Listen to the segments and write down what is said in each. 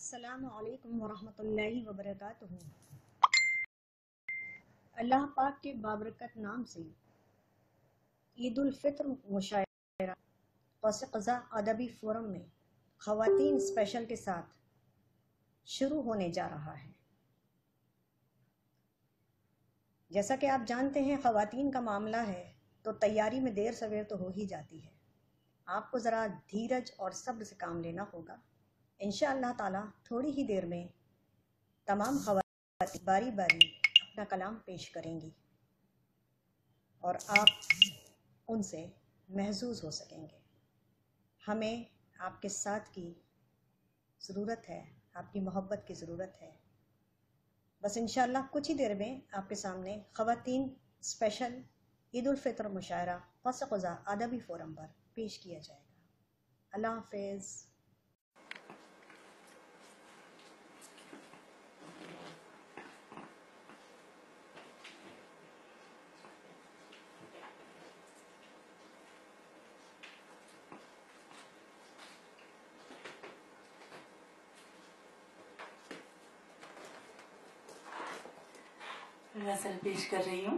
السلام علیکم ورحمۃ اللہ وبرکاتہ۔ اللہ پاک کے بابرکت نام سے عید الفطر مشاعرہ قوس قزح ادبی فورم میں خواتین اسپیشل کے ساتھ شروع ہونے جا رہا ہے۔ جیسا کہ آپ جانتے ہیں خواتین کا معاملہ ہے تو تیاری میں دیر سویر تو ہو ہی جاتی ہے۔ آپ کو ذرا دھیرج اور صبر سے کام لینا ہوگا۔ انشاءاللہ تعالی تھوڑی ہی دیر میں تمام خواتین باری باری اپنا کلام پیش کریں گی اور آپ ان سے محظوظ ہو سکیں گے۔ ہمیں آپ کے ساتھ کی ضرورت ہے، آپ کی محبت کی ضرورت ہے۔ بس انشاءاللہ کچھ ہی دیر میں آپ کے سامنے خواتین اسپیشل عید الفطر مشاعرہ قوس قزح ادبی فورم پر پیش کیا جائے گا۔ اللہ حافظ۔ غزل پیش کر رہی ہوں۔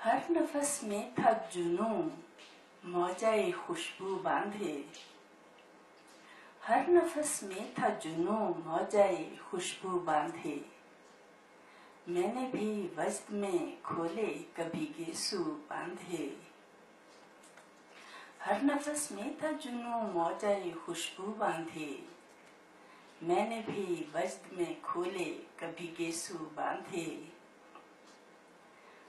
ہر نفس میں تھا جنوں موجۂ خوشبو باندھے، ہر نفس میں تھا جنوں موجۂ خوشبو باندھے، میں نے بھی وجد میں کھولے کبھی گیسو باندھے، ہر نفس میں تھا جنوں موجۂ خوشبو باندھے، میں نے بھی وجد میں کھولے کبھی گیسو باندھے،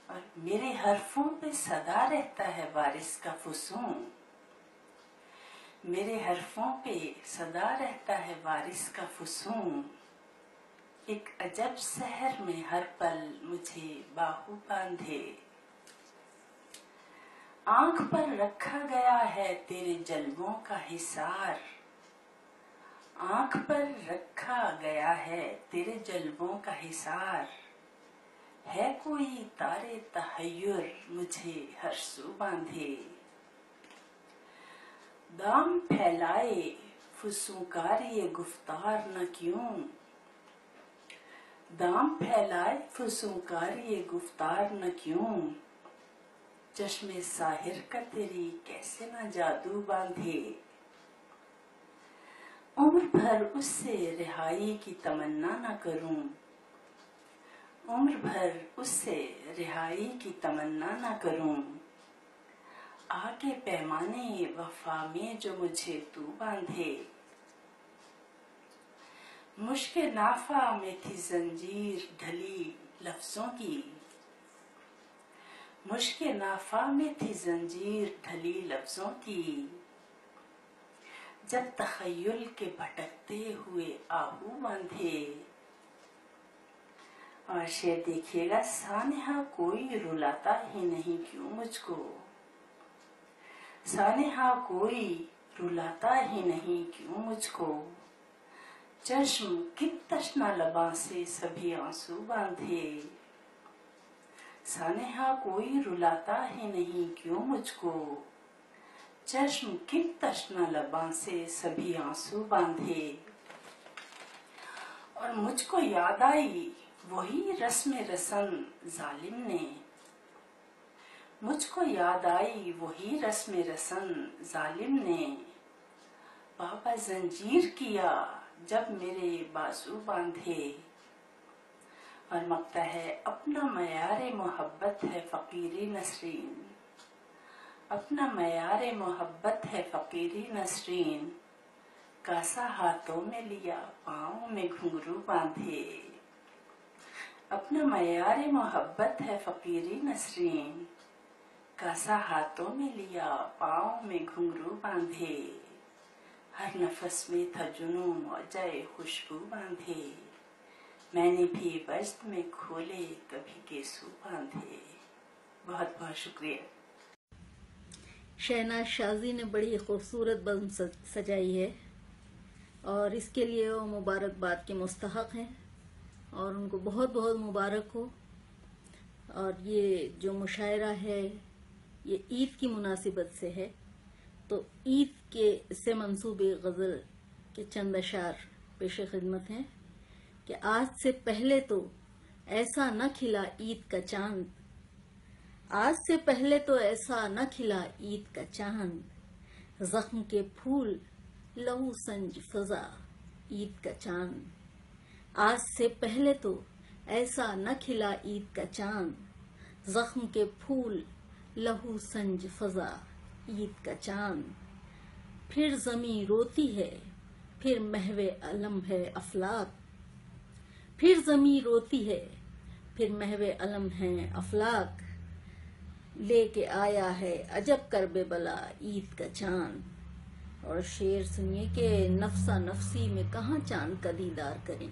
اور میرے حرفوں پہ صدا رہتا ہے وارث کا فسون، میرے حرفوں پہ صدا رہتا ہے وارث کا فسون، ایک عجب سحر میں ہر پل مجھے باہو باندھے، آنکھ پر رکھا گیا ہے تیرے جلووں کا حصار، آنکھ پر رکھا گیا ہے تیرے جلووں کا حصار، ہے کوئی تارے تحیر مجھے ہر سو باندھے، دام پھیلائے فسونکاری گفتار نہ کیوں، دام پھیلائے فسونکاری گفتار نہ کیوں، چشم ساحر کا تیری کیسے نہ جادو باندھے، عمر بھر اس سے رہائی کی تمنا نہ کروں، عمر بھر اس سے رہائی کی تمنا نہ کروں، آگے پیمانے وفا میں جو مجھے تو باندھے، مشک نافہ میں تھی زنجیر ڈھلی لفظوں کی، مشک نافہ میں تھی زنجیر ڈھلی لفظوں کی، جب تخیل کے بھٹکتے ہوئے آہو باندھے، اور شعر دیکھیے گا، سانحہ کوئی رلاتا ہی نہیں کیوں مجھ کو، سانحہ کوئی رلاتا ہی نہیں کیوں مجھ کو، چشم کن تشنہ لباں سے سبھی آنسو باندھے، سانحہ کوئی رلاتا ہی نہیں کیوں مجھ کو، چشم کن تشنہ لباں سے سبھی آنسو باندھے، اور مجھ کو یاد آئی وہی رسم رسن ظالم نے، مجھ کو یاد آئی وہی رسم رسن ظالم نے، بابا زنجیر کیا جب میرے بازو باندھے، اور مقطع ہے، اپنا معیار محبت ہے فقیری نسرین، اپنا معیار محبت ہے فقیری نسرین، کاسا ہاتھوں میں لیا پاؤں میں گھنگرو باندھے، اپنا معیار محبت ہے فقیری نسرین، کاسا ہاتھوں میں لیا پاؤں میں گھنگرو باندھے، ہر نفس میں تھا جنوں موجۂ خوشبو باندھے، میں نے بھی وجد میں کھولے کبھی گیسو باندھے۔ بہت بہت شکریہ۔ شہناز شازی نے بڑی خوبصورت بزم سجائی ہے اور اس کے لیے وہ مبارکباد کے مستحق ہیں اور ان کو بہت بہت مبارک ہو۔ اور یہ جو مشاعرہ ہے یہ عید کی مناسبت سے ہے، تو عید کے سے منسوب غزل کے چند اشعار پیش خدمت ہیں کہ آج سے پہلے تو ایسا نہ کھلا عید کا چاند، آج سے پہلے تو ایسا نہ کھلا عید کا چاند، زخم کے پھول لہو سنج فضا عید کا چاند، آج سے پہلے تو ایسا نہ کھلا عید کا چاند، زخم کے پھول لہو سنج فضا عید کا چاند، پھر زمیں روتی ہے پھر محو علم ہے افلاک، پھر زمیں روتی ہے پھر محو علم ہے افلاک، لے کے آیا ہے عجب کرب بلا عید کا چاند۔ اور شعر سنیے کہ نفسا نفسی میں کہاں چاند کا دیدار کریں،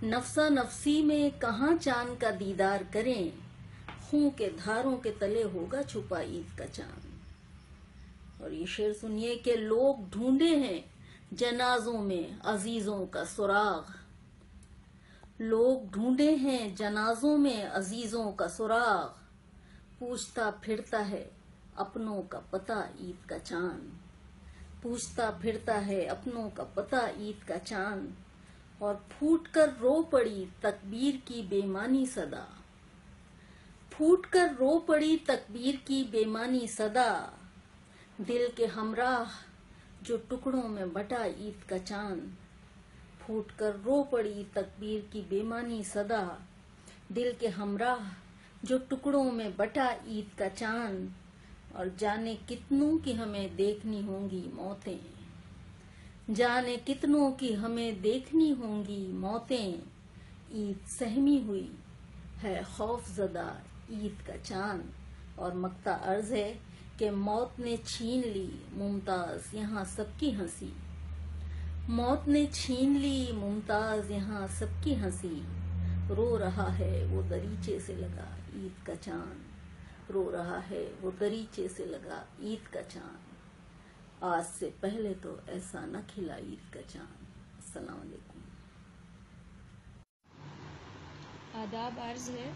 نفسا نفسی میں کہاں چاند کا دیدار کریں، خون کے دھاروں کے تلے ہوگا چھپا عید کا چاند۔ اور یہ شعر سنیے کہ لوگ ڈھونڈے ہیں جنازوں میں عزیزوں کا سراغ، لوگ ڈھونڈے ہیں جنازوں میں عزیزوں کا سراغ، پوچھتا پھرتا ہے اپنوں کا پتہ عید کا چاند، پوچھتا پھرتا ہے اپنوں کا پتہ عید کا چاند، اور پھوٹ کر رو پڑی تکبیر کی بے معنی صدا، پھوٹ کر رو پڑی تکبیر کی بے معنی صدا، دل کے ہمراہ جو ٹکڑوں میں بٹا عید کا چاند، پھوٹ کر رو پڑی تکبیر کی بے معنی صدا، دل کے ہمراہ جو ٹکڑوں میں بٹا عید کا چاند، اور جانے کتنوں کی ہمیں دیکھنی ہوں گی موتیں، جانے کتنوں کی ہمیں دیکھنی ہوں گی موتیں، عید سہمی ہوئی ہے خوف زدہ عید کا چاند۔ اور مقطع عرض ہے کہ موت نے چھین لی ممتاز یہاں سب کی ہنسی، موت نے چھین لی ممتاز یہاں سب کی ہنسی، رو رہا ہے وہ دریچے سے لگا عید کا چاند، رو رہا ہے وہ دریچے سے لگا عید کا چاند، آج سے پہلے تو ایسا نہ کھلا عید کا چاند۔ السلام علیکم۔ آداب عرض ہے،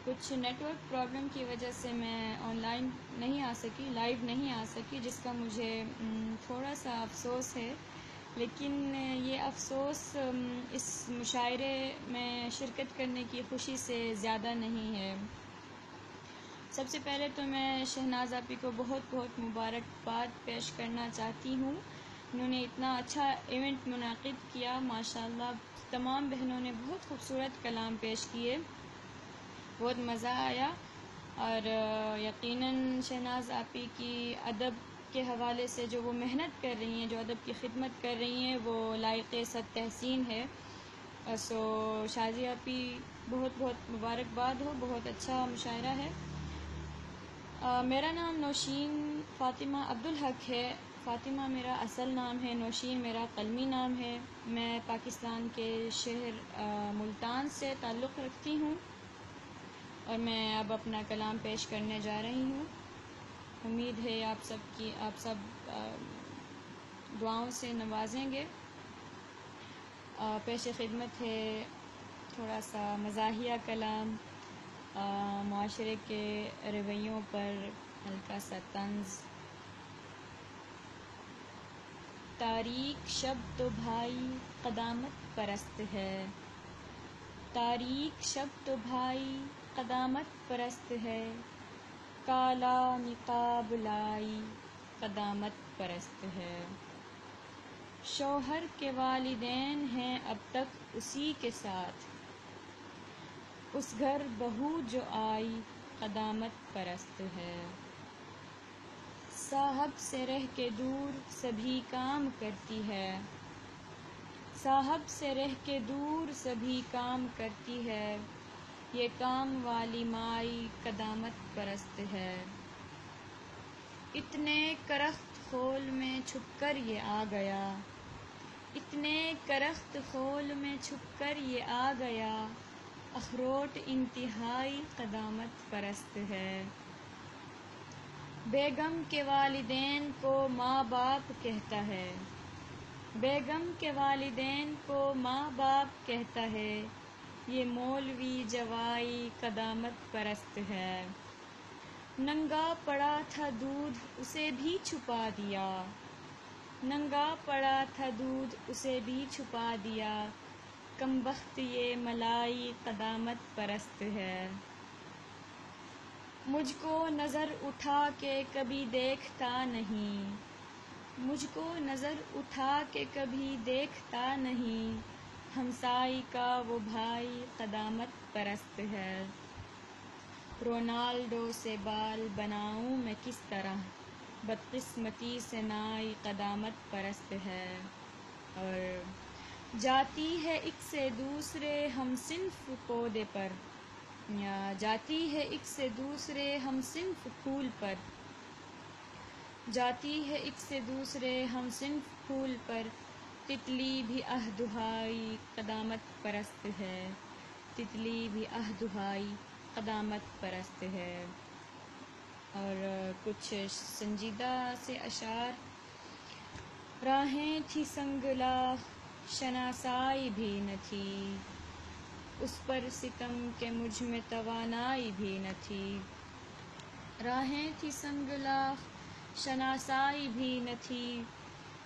کچھ نیٹ ورک پرابلم کی وجہ سے میں آن لائن نہیں آ سکی، لائیو نہیں آ سکی، جس کا مجھے تھوڑا سا افسوس ہے، لیکن یہ افسوس اس مشاعرے میں شرکت کرنے کی خوشی سے زیادہ نہیں ہے۔ سب سے پہلے تو میں شہناز آپی کو بہت بہت مبارکباد پیش کرنا چاہتی ہوں، انہوں نے اتنا اچھا ایونٹ منعقد کیا، ماشاءاللہ تمام بہنوں نے بہت خوبصورت کلام پیش کیے، بہت مزہ آیا، اور یقیناً شہناز آپی کی ادب کے حوالے سے جو وہ محنت کر رہی ہیں، جو ادب کی خدمت کر رہی ہیں، وہ لائق صد تحسین ہے۔ سو شازیہ آپی بہت بہت مبارکباد ہو، بہت اچھا مشاعرہ ہے۔ میرا نام نوشین فاطمہ عبدالحق ہے، فاطمہ میرا اصل نام ہے، نوشین میرا قلمی نام ہے۔ میں پاکستان کے شہر ملتان سے تعلق رکھتی ہوں، اور میں اب اپنا کلام پیش کرنے جا رہی ہوں۔ امید ہے آپ سب دعاؤں سے نوازیں گے۔ پیش خدمت ہے تھوڑا سا مزاحیہ کلام، معاشرے کے رویوں پر ہلکا سا طنز۔ تاریک شب تو بھائی قدامت پرست ہے، تاریک شب تو بھائی قدامت پرست ہے، کالا نقاب لائی قدامت پرست ہے، شوہر کے والدین ہیں اب تک اسی کے ساتھ، اس گھر بہو جو آئی قدامت پرست ہے، صاحب سے رہ کے دور سبھی کام کرتی ہے، صاحب سے رہ کے دور سبھی کام کرتی ہے، یہ کام والی مائی قدامت پرست ہے، اتنے کرخت خول میں چھپ کر یہ آ گیا، اتنے کرخت خول میں چھپ کر یہ آ گیا، اخروٹ انتہائی قدامت پرست ہے، بیگم کے والدین کو ماں باپ کہتا ہے، بیگم کے والدین کو ماں باپ کہتا ہے، یہ مولوی جوائی قدامت پرست ہے، ننگا پڑا تھا دودھ اسے بھی چھپا دیا، ننگا پڑا تھا دودھ اسے بھی چھپا دیا، کم بخت یہ ملائی قدامت پرست ہے۔ مجھ کو نظر اٹھا کے کبھی دیکھتا نہیں، مجھ کو نظر اٹھا کے کبھی دیکھتا نہیں، ہمسائی کا وہ بھائی قدامت پرست ہے۔ رونالڈو سے بال بناؤں میں کس طرح، بدقسمتی سے نائی قدامت پرست ہے۔ اور جاتی ہے ایک سے دوسرے ہم صنف پودے پر، یا جاتی ہے ایک سے دوسرے ہم صنف پھول پر، جاتی ہے ایک سے دوسرے ہم صنف پھول پر، تتلی بھی آہ دہائی قدامت پرست ہے، تتلی بھی آہ دہائی قدامت پرست ہے۔ اور کچھ سنجیدہ سے اشعار۔ راہیں تھی سنگلا شناسائی بھی نہ تھی، اس پر ستم کے مجھ میں توانائی بھی نہ تھی، راہیں تھی سنگلا شناسائی بھی نہ تھی،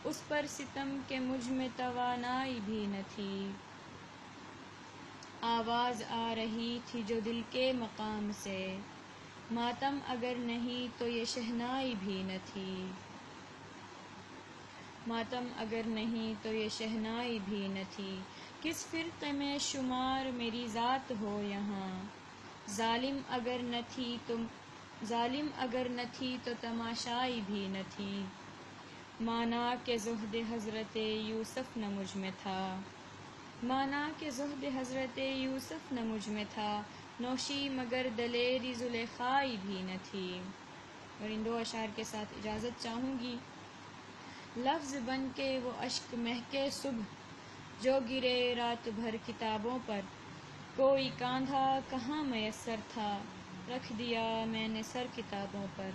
اس پر ستم کے مجھ میں توانائی بھی نہ تھی، آواز آ رہی تھی جو دل کے مقام سے، ماتم اگر نہیں تو یہ شہنائی بھی نہ تھی، ماتم اگر نہیں تو یہ شہنائی بھی نہ تھی، کس فرقے میں شمار میری ذات ہو یہاں، ظالم اگر نہ تھی تو تماشائی بھی نہ تھی، مانا کہ زہد حضرت یوسف نہ مجھ میں تھا، مانا کہ زہد حضرت یوسف نہ مجھ میں تھا، نوشی مگر دلیری زلیخائی بھی نہ تھی۔ اور ان دو اشعار کے ساتھ اجازت چاہوں گی۔ لفظ بن کے وہ اشک مہکے صبح جو گرے رات بھر کتابوں پر، کوئی کاندھا کہاں میسر تھا، رکھ دیا میں نے سر کتابوں پر،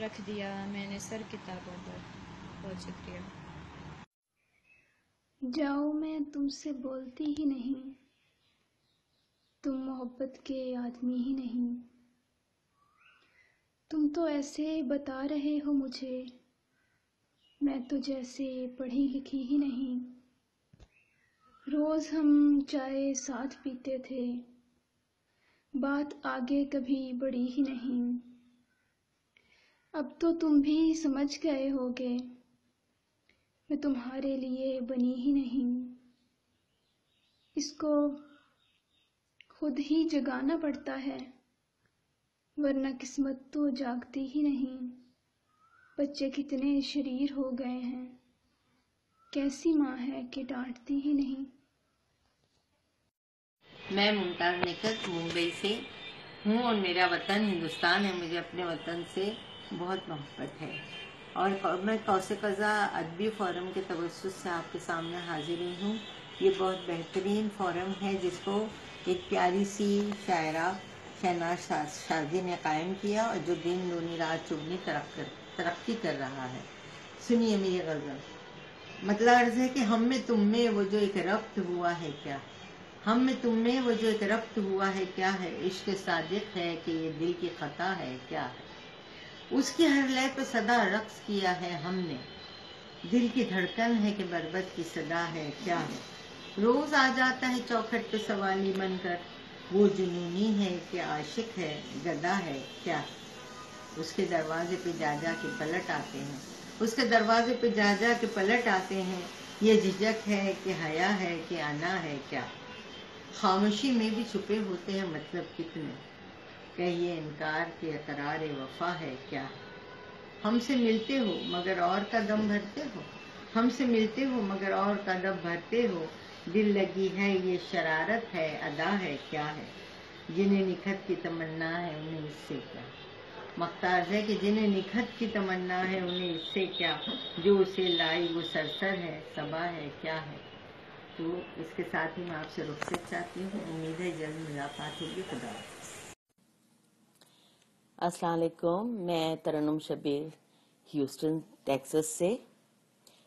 رکھ دیا میں نے سر کتابوں پر۔ بہت شکریہ۔ جاؤ میں تم سے بولتی ہی نہیں، تم محبت کے آدمی ہی نہیں، تم تو ایسے بتا رہے ہو مجھے، میں تو جیسے پڑھی لکھی ہی نہیں، روز ہم چائے ساتھ پیتے تھے، بات آگے کبھی بڑھی ہی نہیں، اب تو تم بھی سمجھ گئے ہوگے، میں تمہارے لیے بنی ہی نہیں، اس کو خود ہی جگانا پڑتا ہے، ورنہ قسمت تو جاگتی ہی نہیں، بچے کتنے شریر ہو گئے ہیں، کیسی ماں ہے کہ ڈانٹتی ہی نہیں۔ میں ممتاز نکھت ممبئی سے ہوں اور میرا وطن ہندوستان ہے، مجھے اپنے وطن سے بہت محبت ہے، اور میں قوس قزح ادبی فورم کے توسط سے آپ کے سامنے حاضر ہوئی ہوں۔ یہ بہت بہترین فورم ہے جس کو ایک پیاری سی شاعرہ شہناز شازی نے قائم کیا، اور جو دن دونی رات چگنی ترقی کر رہا ہے۔ سنیے میری غزل۔ مطلب عرض ہے کہ ہم میں تم میں وہ جو ایک ربط ہوا ہے کیا، ہم میں تم میں وہ جو ایک ربط ہوا ہے کیا ہے، عشق صادق ہے کہ یہ دل کی خطا ہے کیا ہے، اس کی ہر لے پہ صدا رقص کیا ہے ہم نے، دل کی دھڑکن ہے کہ بربط کی صدا ہے کیا ہے، روز آ جاتا ہے چوکھٹ پہ سوالی بن کر، وہ جنونی ہے کہ عاشق ہے گدا ہے کیا ہے، اس کے دروازے پہ جا جا کے پلٹ آتے ہیں، اس کے دروازے پہ جا جا کے پلٹ آتے ہیں، یہ جھجک ہے کہ حیا ہے کہ انا ہے کیا، خاموشی میں بھی چھپے ہوتے ہیں مطلب کتنے، کہیے انکار کہ اقرار وفا ہے کیا، ہم سے ملتے ہو مگر اور کا دم بھرتے ہو، ہم سے ملتے ہو مگر اور کا دم بھرتے ہو، دل لگی ہے یہ شرارت ہے ادا ہے کیا ہے، جنہیں نکھت کی تمنا ہے انہیں اس سے کیا، مختار ہے کہ جنہیں نکھت کی تمنا ہے انہیں اس سے کیا، جو اسے لائی وہ سرسر ہے صبا ہے کیا ہے۔ تو اس کے ساتھ ہی میں آپ سے رخصت چاہتی ہوں، امید ہے جلد ملاقات ہوگی۔ خدا حافظ۔ السلام علیکم، میں ترنم شبیر ہیوسٹن ٹیکسس سے۔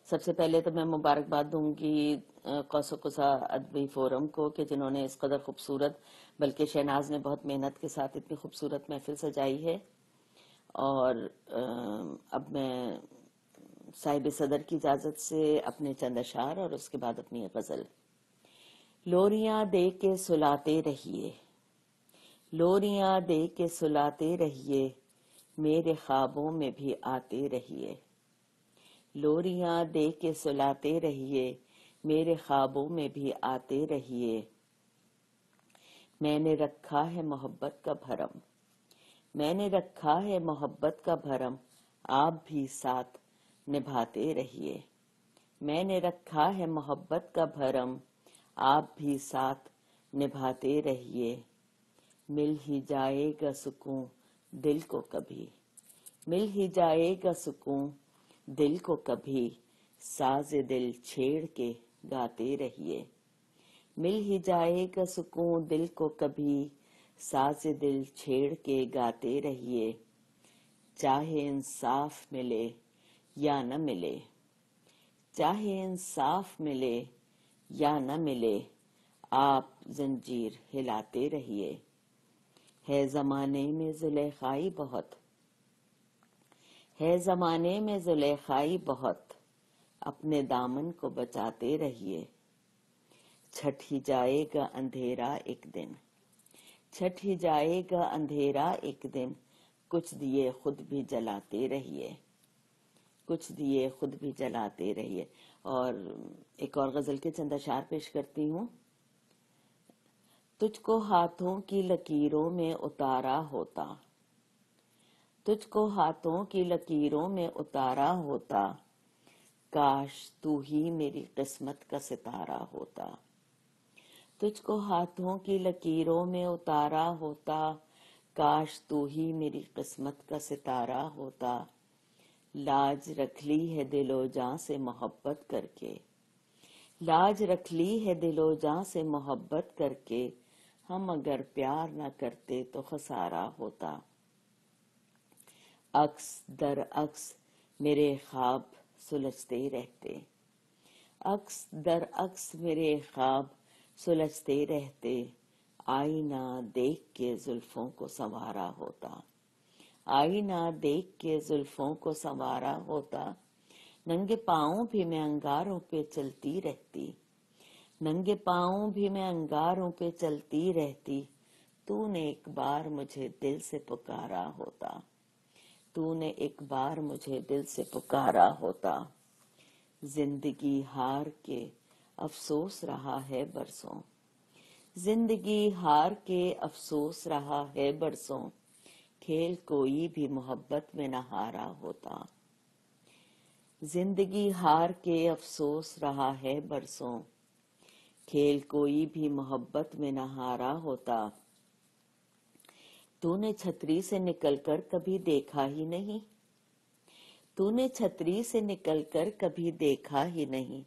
سب سے پہلے تو میں مبارکباد دوں گی قوس قزح ادبی فورم کو کہ جنہوں نے اس قدر خوبصورت، بلکہ شہناز نے بہت محنت کے ساتھ اتنی خوبصورت محفل سجائی ہے، اور اب میں صاحب صدر کی اجازت سے اپنے چند اشعار اور اس کے بعد اپنی غزل. لوریاں دے کے سلاتے رہیے، لوریاں دے کے سلاتے رہیے، میرے خوابوں میں بھی آتے رہیے. لوریاں دے کے سلاتے رہیے، میرے خوابوں میں بھی آتے رہیے. میں نے رکھا ہے محبت کا بھرم، میں نے رکھا ہے محبت کا بھرم، آپ بھی ساتھ نبھاتے رہیے. میں نے رکھا ہے محبت کا بھرم، آپ بھی ساتھ نبھاتے رہیے. مل ہی جائے گا سکون دل کو کبھی، مل ہی جائے گا سکون دل کو کبھی، ساز دل چھیڑ کے گاتے رہیے. مل ہی جائے گا سکون دل کو کبھی، ساز دل چھیڑ کے گاتے رہیے. چاہے انصاف ملے یا نہ ملے، چاہے انصاف ملے یا نہ ملے، آپ زنجیر ہلاتے رہیے. ہے زمانے میں زلیخائی بہت، ہے زمانے میں زلیخائی بہت، اپنے دامن کو بچاتے رہیے. چھٹ ہی جائے گا اندھیرا ایک دن، چھٹ ہی جائے گا اندھیرا ایک دن، کچھ دیے خود بھی جلاتے رہیے، کچھ دیے خود بھی جلاتے رہیے. اور ایک اور غزل کے چند اشعار پیش کرتی ہوں. تجھ کو ہاتھوں کی لکیروں میں اتارا ہوتا، تجھ کو ہاتھوں کی لکیروں میں اتارا ہوتا، کاش تو ہی میری قسمت کا ستارہ ہوتا. تجھ کو ہاتھوں کی لکیروں میں اتارا ہوتا، کاش تو ہی میری قسمت کا ستارہ ہوتا. لاج رکھ لی ہے دل و جاں سے محبت کر کے، لاج رکھ لی ہے دل و جاں سے محبت کر کے، ہم اگر پیار نہ کرتے تو خسارہ ہوتا. عکس در عکس میرے خواب سلجھتے رہتے، عکس در عکس میرے خواب سلجھتے رہتے، آئینہ دیکھ کے زلفوں کو سنوارا ہوتا، آئینہ دیکھ کے زلفوں کو سنوارا ہوتا. ننگے پاؤں بھی میں انگاروں پہ چلتی رہتی، ننگے پاؤں بھی میں انگاروں پہ چلتی رہتی، تو نے ایک بار مجھے دل سے پکارا ہوتا، تو نے ایک بار مجھے دل سے پکارا ہوتا. زندگی ہار کے افسوس رہا ہے برسوں، زندگی ہار کے افسوس رہا ہے برسوں، کھیل کوئی بھی محبت میں نہ ہارا ہوتا. زندگی ہار کے افسوس رہا ہے برسوں، کھیل کوئی بھی محبت میں نہ ہارا ہوتا. تو نے چھتری سے نکل کر کبھی دیکھا ہی نہیں، تو نے چھتری سے نکل کر کبھی دیکھا ہی نہیں،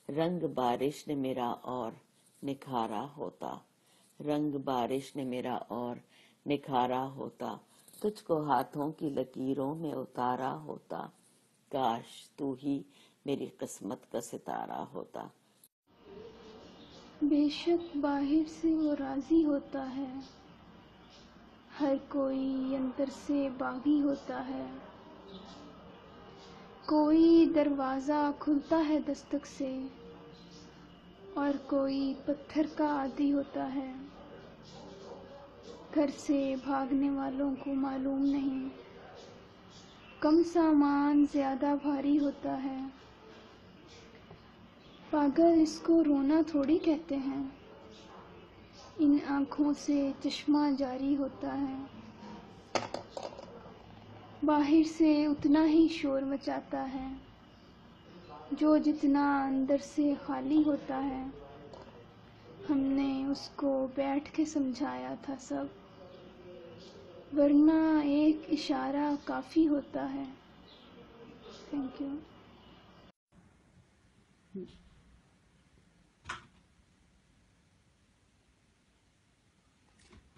رنگ بارش نے میرا اور نکھارا ہوتا، رنگ بارش نے میرا اور نکھارا ہوتا. تجھ کو ہاتھوں کی لکیروں میں اتارا ہوتا، کاش تو ہی میری قسمت کا ستارہ ہوتا. بے شک باہر سے وہ راضی ہوتا ہے، ہر کوئی اندر سے باغی ہوتا ہے. کوئی دروازہ کھلتا ہے دستک سے، اور کوئی پتھر کا عادی ہوتا ہے. گھر سے بھاگنے والوں کو معلوم نہیں، کم سامان زیادہ بھاری ہوتا ہے. پاگل اس کو رونا تھوڑی کہتے ہیں، ان آنکھوں سے چشمہ جاری ہوتا ہے. باہر سے اتنا ہی شور مچاتا ہے جو جتنا اندر سے خالی ہوتا ہے. ہم نے اس کو بیٹھ کے سمجھایا تھا سب، ورنہ ایک اشارہ کافی ہوتا ہے. Thank you.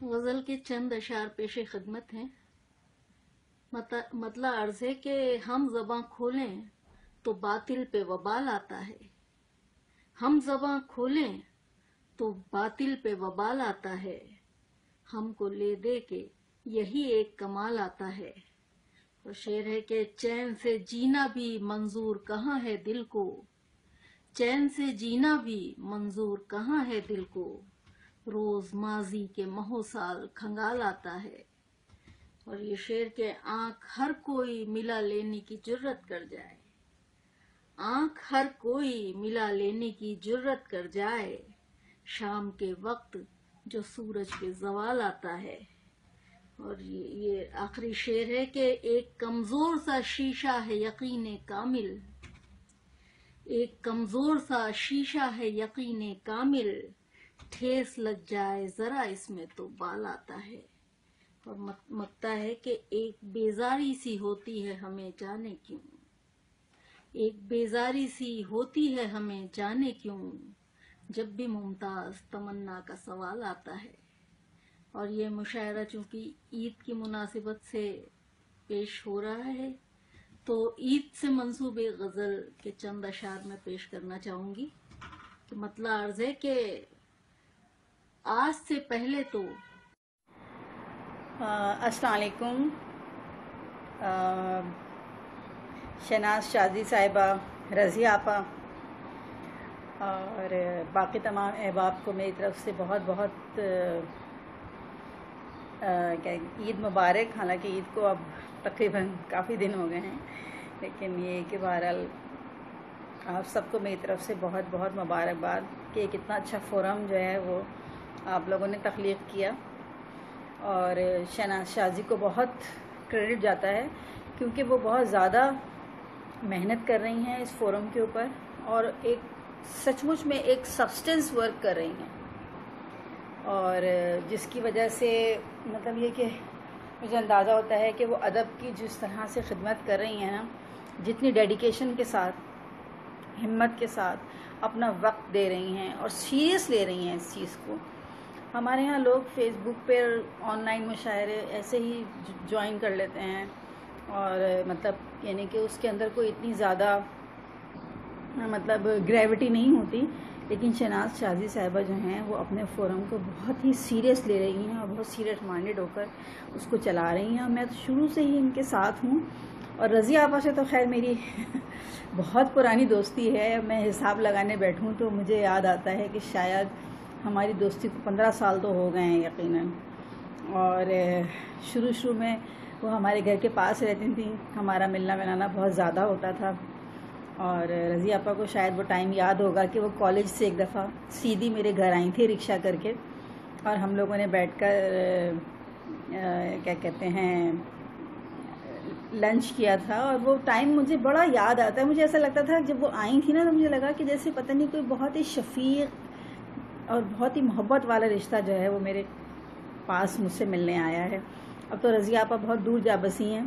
غزل کے چند اشعار پیش خدمت ہیں. مطلع عرض ہے کہ ہم زباں کھولیں تو باطل پہ وبال آتا ہے، ہم زباں کھولیں تو باطل پہ وبال آتا ہے. ہم کو لے دے کے یہی ایک کمال آتا ہے، اور شعر ہے کہ چین سے جینا بھی منظور کہاں ہے دل کو، چین سے جینا بھی منظور کہاں ہے دل کو، روز ماضی کے مہو سال کھنگال آتا ہے۔ اور یہ شعر کہ آنکھ ہر کوئی ملا لینے کی جرت کر جائے، آنکھ ہر کوئی ملا لینے کی جرت کر جائے، شام کے وقت جو سورج پہ زوال آتا ہے۔ اور یہ آخری شعر ہے کہ ایک کمزور سا شیشہ ہے یقین کامل، ایک کمزور سا شیشہ ہے یقین کامل، ٹھیس لگ جائے ذرا اس میں تو بال آتا ہے۔ اور مکتا ہے کہ ایک بیزاری سی ہوتی ہے ہمیں جانے کیوں، ایک بیزاری سی ہوتی ہے ہمیں جانے کیوں، جب بھی ممتاز تمنا کا سوال آتا ہے۔ اور یہ مشاعرہ چونکہ عید کی مناسبت سے پیش ہو رہا ہے تو عید سے منسوب ایک غزل کے چند اشعار میں پیش کرنا چاہوں گی کہ مطلع عرض ہے کہ آج سے پہلے تو السلام علیکم۔ شہناز شازی صاحبہ، رضیہ آپا اور باقی تمام احباب کو میری طرف سے بہت بہت عید مبارک۔ حالانکہ عید کو اب تقریباً کافی دن ہو گئے ہیں، لیکن یہ کہ بہرحال آپ سب کو میری طرف سے بہت بہت مبارکباد کہ ایک اتنا اچھا فورم جو ہے وہ آپ لوگوں نے تخلیق کیا، اور شہناز شازی کو بہت کریڈٹ جاتا ہے کیونکہ وہ بہت زیادہ محنت کر رہی ہیں اس فورم کے اوپر، اور ایک سچ مچ میں ایک سبسٹنس ورک کر رہی ہیں، اور جس کی وجہ سے مطلب یہ کہ مجھے اندازہ ہوتا ہے کہ وہ ادب کی جس طرح سے خدمت کر رہی ہیں نا، جتنی ڈیڈیکیشن کے ساتھ، ہمت کے ساتھ اپنا وقت دے رہی ہیں اور سیریس لے رہی ہیں اس چیز کو۔ ہمارے ہاں لوگ فیس بک پہ آن لائن مشاعرے ایسے ہی جوائن کر لیتے ہیں، اور مطلب یعنی کہ اس کے اندر کوئی اتنی زیادہ مطلب گریوٹی نہیں ہوتی، لیکن شہناز شازی صاحبہ جو ہیں وہ اپنے فورم کو بہت ہی سیریس لے رہی ہیں اور بہت سیریس مائنڈڈ ہو کر اس کو چلا رہی ہیں، اور میں تو شروع سے ہی ان کے ساتھ ہوں۔ اور رضیہ آپا سے تو خیر میری بہت پرانی دوستی ہے، میں حساب لگانے بیٹھوں تو مجھے یاد آتا ہے کہ شاید ہماری دوستی کو 15 سال تو ہو گئے ہیں یقیناً، اور شروع میں وہ ہمارے گھر کے پاس رہتی تھیں، ہمارا ملنا ملانا بہت زیادہ ہوتا تھا، اور رضیہ آپا کو شاید وہ ٹائم یاد ہوگا کہ وہ کالج سے ایک دفعہ سیدھی میرے گھر آئی تھی رکشہ کر کے، اور ہم لوگوں نے بیٹھ کر کیا کہتے ہیں لنچ کیا تھا، اور وہ ٹائم مجھے بڑا یاد آتا ہے۔ مجھے ایسا لگتا تھا جب وہ آئی تھی نا تو مجھے لگا کہ جیسے پتہ نہیں کوئی بہت ہی شفیق اور بہت ہی محبت والا رشتہ جو ہے وہ میرے پاس مجھ سے ملنے آیا ہے۔ اب تو رضیہ آپا بہت دور جا بسی ہیں،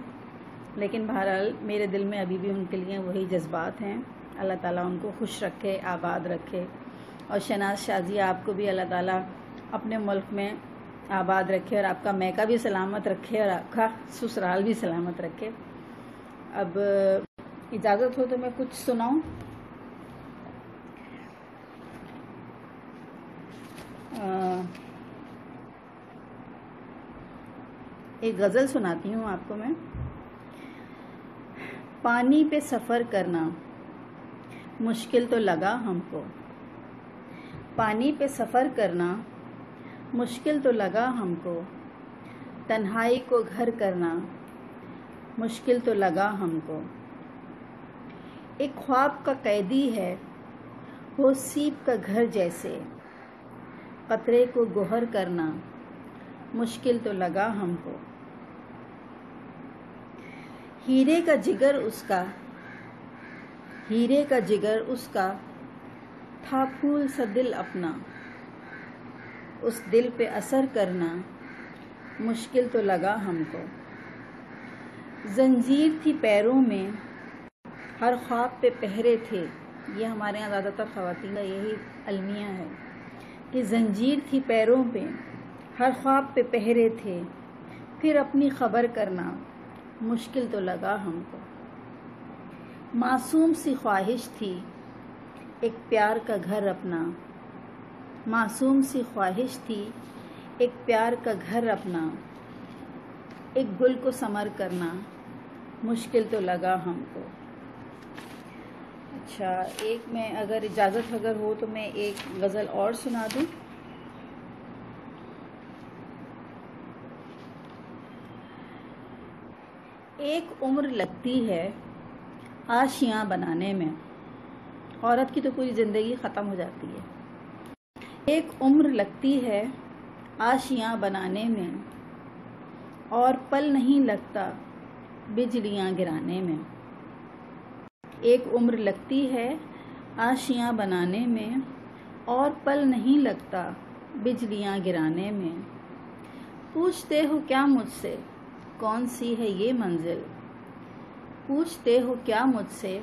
لیکن بہرحال میرے دل میں ابھی بھی ان کے لیے وہی جذبات ہیں۔ اللہ تعالیٰ ان کو خوش رکھے، آباد رکھے، اور شہناز شازی آپ کو بھی اللہ تعالیٰ اپنے ملک میں آباد رکھے، اور آپ کا میکہ بھی سلامت رکھے، اور آپ کا سسرال بھی سلامت رکھے۔ اب اجازت ہو تو میں کچھ سناؤں؟ ایک غزل سناتی ہوں آپ کو میں۔ پانی پہ سفر کرنا مشکل تو لگا ہم کو، پانی پہ سفر کرنا مشکل تو لگا ہم کو، تنہائی کو گھر کرنا مشکل تو لگا ہم کو، ایک خواب کا قیدی ہے وہ سیب کا گھر جیسے، قطرے کو گوہر کرنا مشکل تو لگا ہم کو، ہیرے کا جگر اس کا، ہیرے کا جگر اس کا تھا پھول سا دل اپنا، اس دل پہ اثر کرنا مشکل تو لگا ہم کو، زنجیر تھی پیروں میں ہر خواب پہ پہرے تھے، یہ ہمارے یہاں زیادہ تر خواتین کا یہی المیہ ہے کہ زنجیر تھی پیروں پہ ہر خواب پہ پہرے تھے، پھر اپنی خبر کرنا مشکل تو لگا ہم کو، معصوم سی خواہش تھی ایک پیار کا گھر اپنا، معصوم سی خواہش تھی ایک پیار کا گھر اپنا، ایک گل کو ثمر کرنا مشکل تو لگا ہم کو۔ اچھا، ایک میں اگر اجازت اگر ہو تو میں ایک غزل اور سنا دوں۔ ایک عمر لگتی ہے آشیاں بنانے میں، عورت کی تو پوری زندگی ختم ہو جاتی ہے۔ ایک عمر لگتی ہے آشیاں بنانے میں، اور پل نہیں لگتا بجلیاں گرانے میں۔ ایک عمر لگتی ہے آشیاں بنانے میں، اور پل نہیں لگتا بجلیاں گرانے میں۔ پوچھتے ہو کیا مجھ سے کون سی ہے یہ منزل، پوچھتے ہو کیا مجھ سے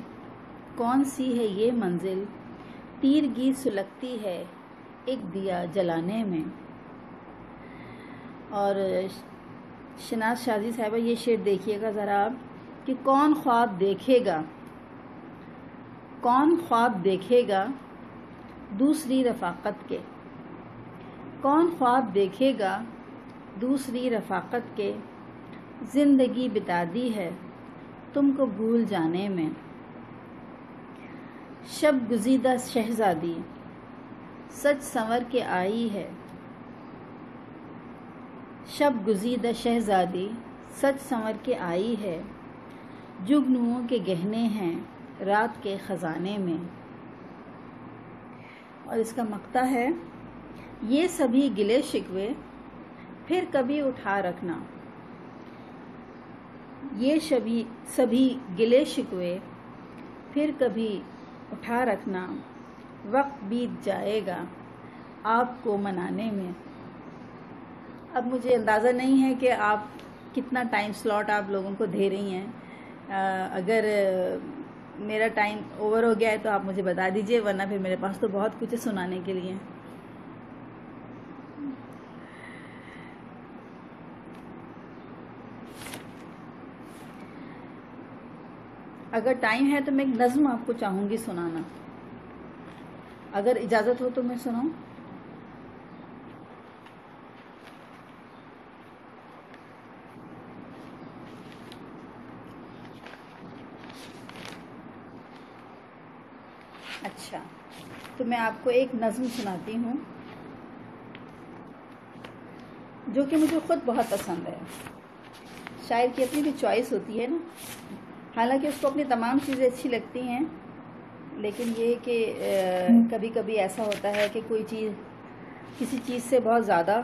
کون سی ہے یہ منزل، تیرگی سلگتی ہے ایک دیا جلانے میں۔ اور شناز شازی صاحبہ یہ شعر دیکھیے گا ذرا آپ کہ کون خواب دیکھے گا، کون خواب دیکھے گا دوسری رفاقت کے، کون خواب دیکھے گا دوسری رفاقت کے، زندگی بتا دی ہے تم کو بھول جانے میں۔ شب گزیدہ شہزادی سج سنور کے آئی ہے، شب گزیدہ شہزادی سج سنور کے آئی ہے، جگنوؤں کے گہنے ہیں رات کے خزانے میں۔ اور اس کا مقطع ہے، یہ سبھی گلے شکوے پھر کبھی اٹھا رکھنا، یہ سبھی گلے شکوے پھر کبھی اٹھا رکھنا، وقت بیت جائے گا آپ کو منانے میں۔ اب مجھے اندازہ نہیں ہے کہ آپ کتنا ٹائم سلاٹ آپ لوگوں کو دے رہی ہیں، اگر میرا ٹائم اوور ہو گیا ہے تو آپ مجھے بتا دیجئے، ورنہ پھر میرے پاس تو بہت کچھ ہے سنانے کے لیے۔ اگر ٹائم ہے تو میں ایک نظم آپ کو چاہوں گی سنانا، اگر اجازت ہو تو میں سناؤں؟ اچھا، تو میں آپ کو ایک نظم سناتی ہوں جو کہ مجھے خود بہت پسند ہے۔ شاعر کی اپنی بھی چوائس ہوتی ہے نا، حالانکہ اس کو اپنی تمام چیزیں اچھی لگتی ہیں، لیکن یہ کہ کبھی کبھی ایسا ہوتا ہے کہ کوئی چیز کسی چیز سے بہت زیادہ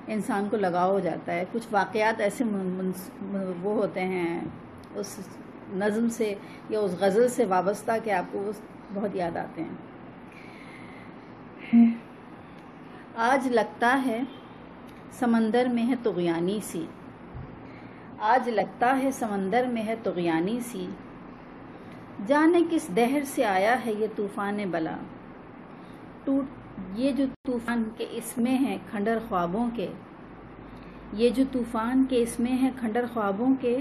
انسان کو لگاؤ ہو جاتا ہے، کچھ واقعات ایسے وہ ہوتے ہیں اس نظم سے یا اس غزل سے وابستہ کہ آپ کو وہ بہت یاد آتے ہیں۔ آج لگتا ہے سمندر میں ہے طغیانی سی، آج لگتا ہے سمندر میں ہے طغیانی سی، جانے کس دہر سے آیا ہے یہ طوفان بلا، یہ جو طوفان کے اس میں ہیں کھنڈر خوابوں کے، یہ جو طوفان کے اس میں ہیں کھنڈر خوابوں کے،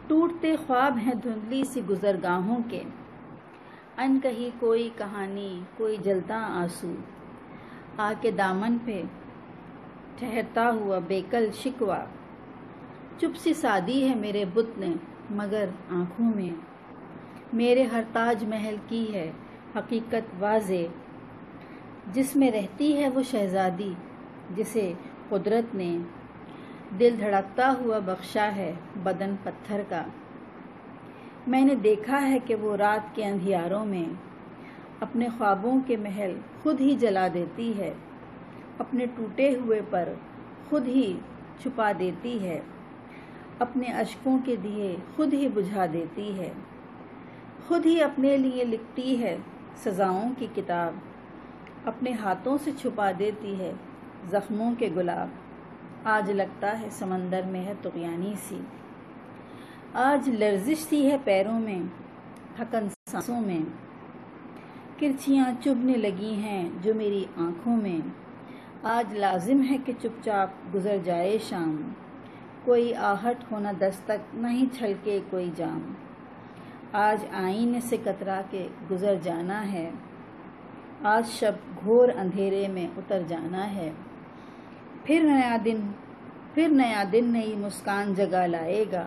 ٹوٹتے خواب ہیں دھندلی سی گزرگاہوں کے، ان کہیں کوئی کہانی کوئی جلتا آنسو، آ کے دامن پہ ٹھہرتا ہوا بیکل شکوا، چپ سی سادی ہے میرے بت نے مگر آنکھوں میں، میرے ہر تاج محل کی ہے حقیقت واضح، جس میں رہتی ہے وہ شہزادی جسے قدرت نے دل دھڑکتا ہوا بخشا ہے بدن پتھر کا، میں نے دیکھا ہے کہ وہ رات کے اندھیاروں میں اپنے خوابوں کے محل خود ہی جلا دیتی ہے، اپنے ٹوٹے ہوئے پر خود ہی چھپا دیتی ہے، اپنے اشکوں کے دیے خود ہی بجھا دیتی ہے، خود ہی اپنے لیے لکھتی ہے سزاؤں کی کتاب، اپنے ہاتھوں سے چھپا دیتی ہے زخموں کے گلاب، آج لگتا ہے سمندر میں ہے طغیانی سی، آج لرزش سی ہے پیروں میں تھکن سانسوں میں، کرچیاں چبھنے لگی ہیں جو میری آنکھوں میں، آج لازم ہے کہ چپ چاپ گزر جائے شام، کوئی آہٹ ہونا دستک نہیں چھلکے کوئی جام، آج آئینے سے کترا کے گزر جانا ہے، آج شب گھور اندھیرے میں اتر جانا ہے، پھر نیا دن نئی مسکان جگہ لائے گا،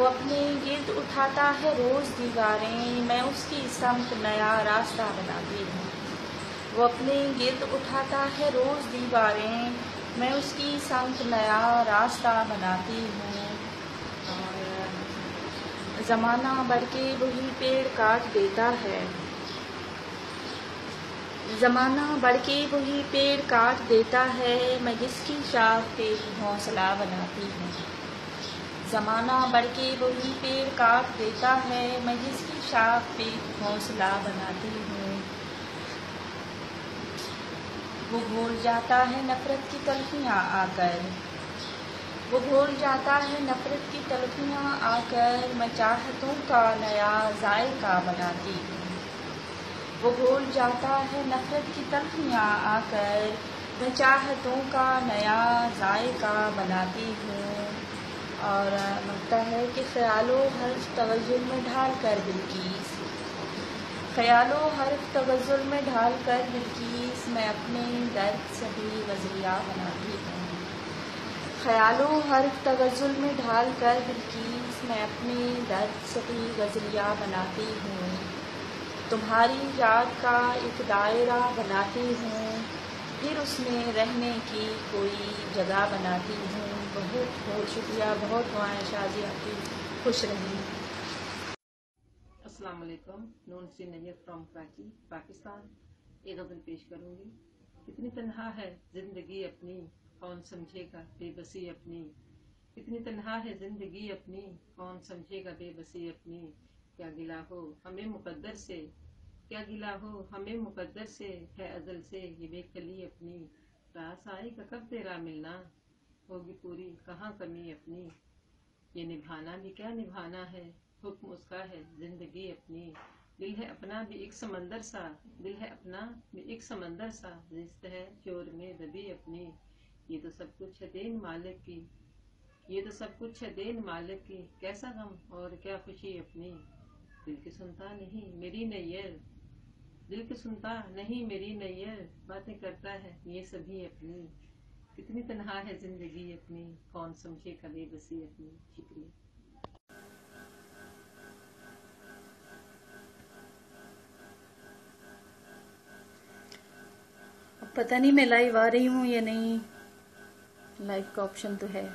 وہ اپنے گرد اٹھاتا ہے روز دیواریں، میں اس کی سمت نیا راستہ بناتی ہوں۔ وہ اپنے گرد اٹھاتا ہے روز دیواریں، میں اس کی سمت نیا راستہ بناتی ہوں۔ اور زمانہ بڑھ کے وہی پیڑ کاٹ دیتا ہے، زمانہ بڑھ کے وہی پیڑ کاٹ دیتا ہے، میں جس کی شاخ پہ گھونسلہ بناتی ہوں۔ زمانہ بڑھ کے وہی پیڑ کاٹ دیتا ہے، میں جس کی شاخ پہ گھونسلہ بناتی ہوں۔ وہ بھول جاتا ہے نفرت کی تلخیاں آ کر، وہ بھول جاتا ہے نفرت کی تلخیاں آ کر، میں چاہتوں کا نیا ذائقہ بناتی ہوں۔ وہ بھول جاتا ہے نفرت کی تلخیاں آ کر، میں چاہتوں کا نیا ذائقہ بناتی ہوں۔ اور لگتا ہے کہ خیال و حرف تغزل میں ڈھال کر بلکیس، خیال و حرف تغزل میں ڈھال کر بلکیس، میں اپنے درد سے بھی غزلیہ بناتی ہوں۔ خیال و حرف تغزل میں ڈھال کر بلکیس، میں اپنے درد سے بھی غزلیہ بناتی ہوں۔ تمہاری یاد کا ایک دائرہ بناتی ہوں، پھر اس میں رہنے کی کوئی جگہ بناتی ہوں۔ بہت بہت شکریہ، بہت دعائیں شازیہ کی، خوش رہیں۔ السلام علیکم، نون سی نیت فرام کراچی پاکستان۔ ایک غزل پیش کروں گی۔ کتنی تنہا ہے زندگی اپنی، کون سمجھے گا بے بسی اپنی، کتنی تنہا ہے زندگی اپنی، کون سمجھے گا بے بسی اپنی، کیا گلہ ہو ہمیں مقدر سے، کیا گلہ ہو ہمیں مقدر سے، ہے ازل سے یہ بے کلی اپنی، راس آئے گا کب تیرا ملنا، ہوگی پوری کہاں کمی اپنی، یہ نبھانا بھی کیا نبھانا ہے، حکم اس کا ہے زندگی اپنی، دل ہے اپنا بھی ایک سمندر سا، دل ہے اپنا بھی ایک سمندر سا، رزق ہے شور میں دبی اپنی، یہ تو سب کچھ ہے دین مالک کی، یہ تو سب کچھ ہے دین مالک کی، کیسا غم اور کیا خوشی اپنی، دل کی سنتا نہیں میری نیر، دل کی سنتا نہیں میری نیر، باتیں کرتا ہے یہ سبھی اپنی، کتنی تنہا ہے زندگی اپنی، کون سمجھے گا بے بسی اپنی۔ شکریہ۔ پتہ نہیں میں لائیو آ رہی ہوں یا نہیں، لائیو کا آپشن تو ہے۔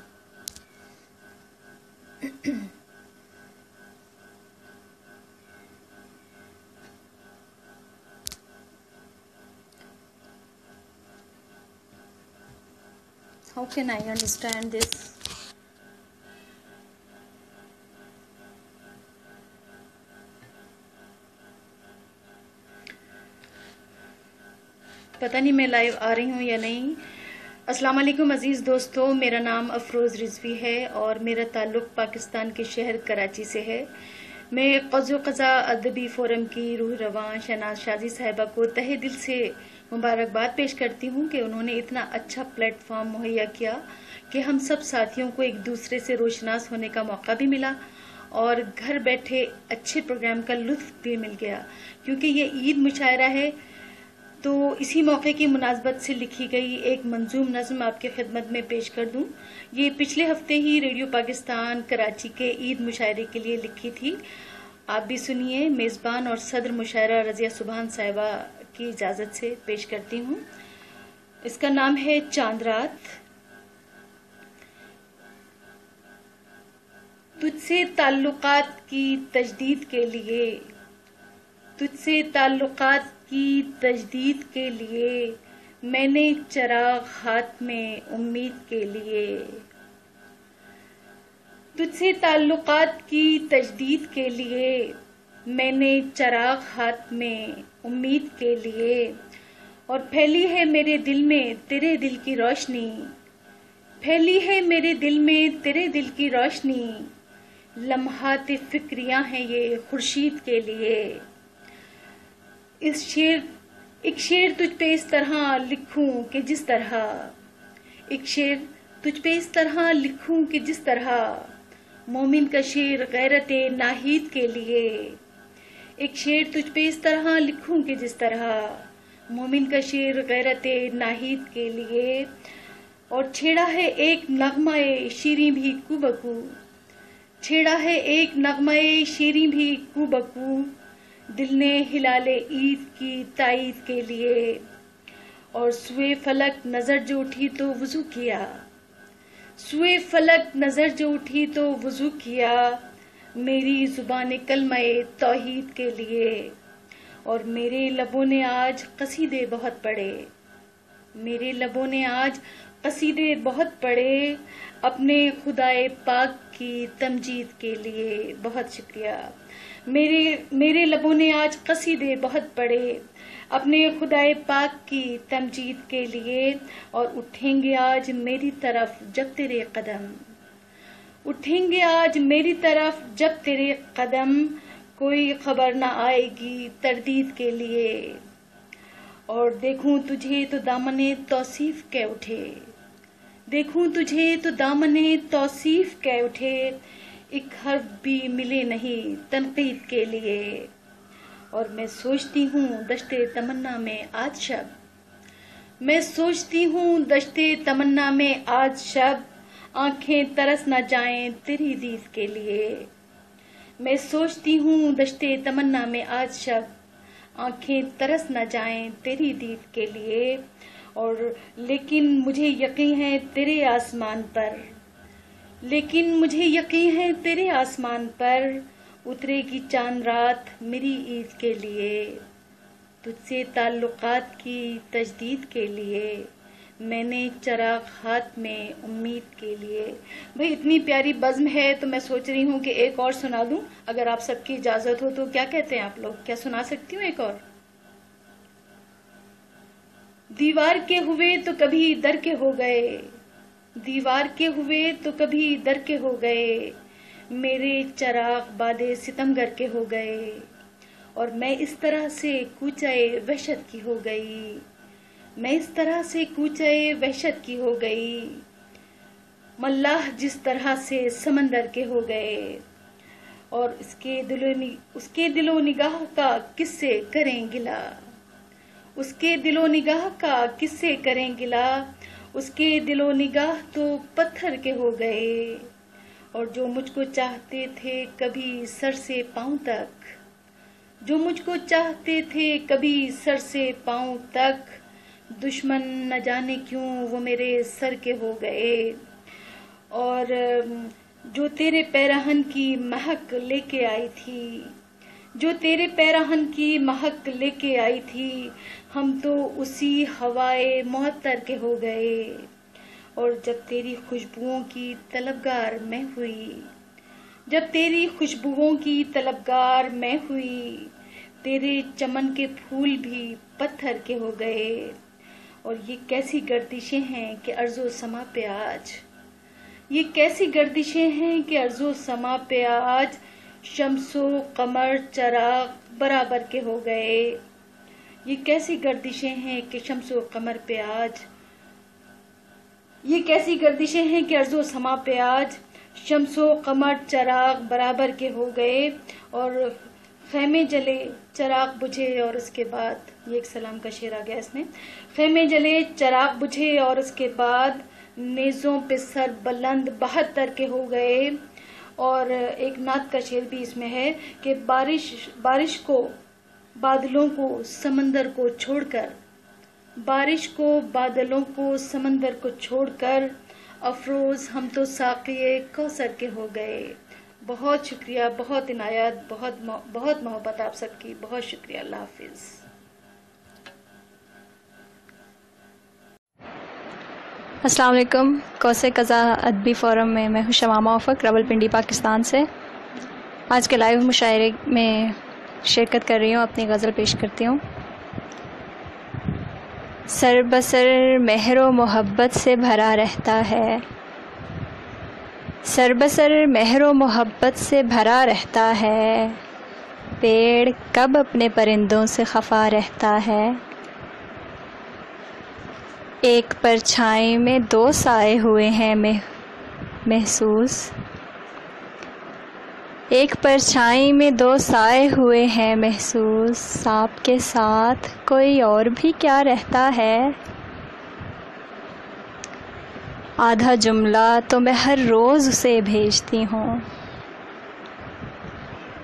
How can I understand this? پتہ نہیں میں لائیو آ رہی ہوں یا نہیں۔ السلام علیکم عزیز دوستو، میرا نام افروز رضوی ہے اور میرا تعلق پاکستان کے شہر کراچی سے ہے۔ میں قضا و قضا ادبی فورم کی روح رواں شہناز شازی صاحبہ کو تہہ دل سے مبارکباد پیش کرتی ہوں کہ انہوں نے اتنا اچھا پلیٹ فارم مہیا کیا کہ ہم سب ساتھیوں کو ایک دوسرے سے روشناس ہونے کا موقع بھی ملا اور گھر بیٹھے اچھے پروگرام کا لطف بھی مل گیا۔ کیونکہ یہ عید مشاعرہ ہے تو اسی موقع کی مناسبت سے لکھی گئی ایک منظوم نظم آپ کی خدمت میں پیش کر دوں۔ یہ پچھلے ہفتے ہی ریڈیو پاکستان کراچی کے عید مشاعرے کے لیے لکھی تھی، آپ بھی سنیے۔ میزبان اور صدر مشاعرہ رضیہ سبحان صاحبہ کی اجازت سے پیش کرتی ہوں۔ اس کا نام ہے چاند رات۔ تجھ سے تعلقات کی تجدید کے لیے، تجھ سے تعلقات کی تجدید کے لیے، میں نے چراغ ہاتھ میں امید کے لیے، تجھ سے تعلقات کی تجدید کے لیے، میں نے چراغ ہاتھ میں امید کے لیے، اور پھیلی ہے میرے دل میں تیرے دل کی روشنی، پھیلی ہے میرے دل میں تیرے دل کی روشنی، لمحات فکریاں ہیں یہ خورشید کے لیے۔ ایک شعر تجھ پہ اس طرح لکھوں کہ جس طرح، ایک شعر تجھ پہ اس طرح لکھوں کہ جس طرح، مومن کا شعر غیرت ناہید کے لیے، ایک شعر تجھ پہ اس طرح لکھوں کہ جس طرح، مومن کا شعر غیرت ناہید کے لیے، اور چھیڑا ہے ایک نغمہ شیریں بھی کو بکو، چھیڑا ہے ایک نغمہ شیریں بھی کو بکو، دل نے ہلال عید کی تائید کے لیے، اور سوئے فلک نظر جو اٹھی تو وضو کیا، سوئے فلک نظر جو اٹھی تو وضو کیا، میری زبان کلمہ توحید کے لیے، اور میرے لبوں نے آج قصیدے بہت پڑھے، میرے لبوں نے آج قصیدے بہت پڑھے، اپنے خدائے پاک کی تمجید کے لیے۔ بہت شکریہ۔ میرے لبوں نے آج قصیدے بہت پڑھے اپنے خدائے پاک کی تمجید کے لیے، اور اٹھیں گے آج میری طرف جب تیرے قدم، اٹھیں گے آج میری طرف جب تیرے قدم، کوئی خبر نہ آئے گی تردید کے لیے، اور دیکھوں تجھے تو دامن توصیف کے اٹھے، دیکھوں تجھے تو دامن توصیف کے اٹھے، ایک حرف بھی ملے نہیں تنقید کے لیے، اور میں سوچتی ہوں دشت تمنا میں آج شب، میں سوچتی ہوں دشت تمنا میں آج شب، آنکھیں ترس نہ جائیں تیری دید کے لیے، میں سوچتی ہوں دشت تمنا میں آج شب، آنکھیں ترس نہ جائیں تیری دید کے لیے، اور لیکن مجھے یقین ہے تیرے آسمان پر، لیکن مجھے یقین ہے تیرے آسمان پر اترے گی چاند رات میری عید کے لیے، تجھ سے تعلقات کی تجدید کے لیے، میں نے چراغ ہاتھ میں امید کے لیے۔ بھئی اتنی پیاری بزم ہے تو میں سوچ رہی ہوں کہ ایک اور سنا دوں، اگر آپ سب کی اجازت ہو تو کیا کہتے ہیں آپ لوگ؟ کیا سنا سکتی ہوں ایک اور؟ دیوار کے ہوئے تو کبھی در کے ہو گئے، دیوار کے ہوئے تو کبھی در کے ہو گئے، میرے چراغ باد ستمگر کے ہو گئے، اور میں اس طرح سے کوچے وحشت کی ہو گئی، میں اس طرح سے کوچے وحشت کی ہو گئی، ملاح جس طرح سے سمندر کے ہو گئے، اور اس کے دل و نگاہ کا کس سے کریں گلا، اس کے دل و نگاہ کا کس سے کریں گلا، اس کے دل و نگاہ تو پتھر کے ہو گئے، اور جو مجھ کو چاہتے تھے کبھی سر سے پاؤں تک، جو مجھ کو چاہتے تھے کبھی سر سے پاؤں تک، دشمن نہ جانے کیوں وہ میرے سر کے ہو گئے، اور جو تیرے پیراہن کی مہک لے کے آئی تھی، جو تیرے پیراہن کی مہک لے کے آئی تھی، ہم تو اسی ہوائے معطر کے ہو گئے، اور جب تیری خوشبوؤں کی طلبگار میں ہوئی، جب تیری خوشبوؤں کی طلبگار میں ہوئی، تیرے چمن کے پھول بھی پتھر کے ہو گئے، اور یہ کیسی گردشیں ہیں کہ ارض و سما پہ آج، یہ کیسی گردشیں ہیں کہ ارض و سما پہ آج، شمس و قمر چراغ برابر کے ہو گئے، یہ کیسی گردشیں ہیں کہ شمس و قمر پہ آج، یہ کیسی گردشیں ہیں کہ ارض و سما پہ آج، شمس و قمر چراغ برابر کے ہو گئے، اور خیمے جلے چراغ بجھے، اور اس کے بعد یہ ایک سلام کا شعر آ گیا اس میں، خیمے جلے چراغ بجھے اور اس کے بعد نیزوں پہ سر بلند 72 کے ہو گئے، اور ایک نعت کا شعر بھی اس میں ہے کہ بارش کو بادلوں کو سمندر کو چھوڑ کر، بارش کو بادلوں کو سمندر کو چھوڑ کر، افروز ہم تو ساقی کوثر کے ہو گئے۔ بہت شکریہ، بہت عنایت، بہت محبت آپ سب کی، بہت شکریہ، اللہ حافظ۔ السلام علیکم، کوثر قضا ادبی فورم میں میں ہوں شمامہ افق، راولپنڈی پاکستان سے۔ آج کے لائیو مشاعرے میں شرکت کر رہی ہوں، اپنی غزل پیش کرتی ہوں۔ سر بسر مہر و محبت سے بھرا رہتا ہے، سر بسر مہر و محبت سے بھرا رہتا ہے، پیڑ کب اپنے پرندوں سے خفا رہتا ہے، ایک پرچھائی میں 2 سائے ہوئے ہیں محسوس، ایک پرچھائی میں 2 سائے ہوئے ہیں محسوس، سانپ کے ساتھ کوئی اور بھی کیا رہتا ہے، آدھا جملہ تو میں ہر روز اسے بھیجتی ہوں،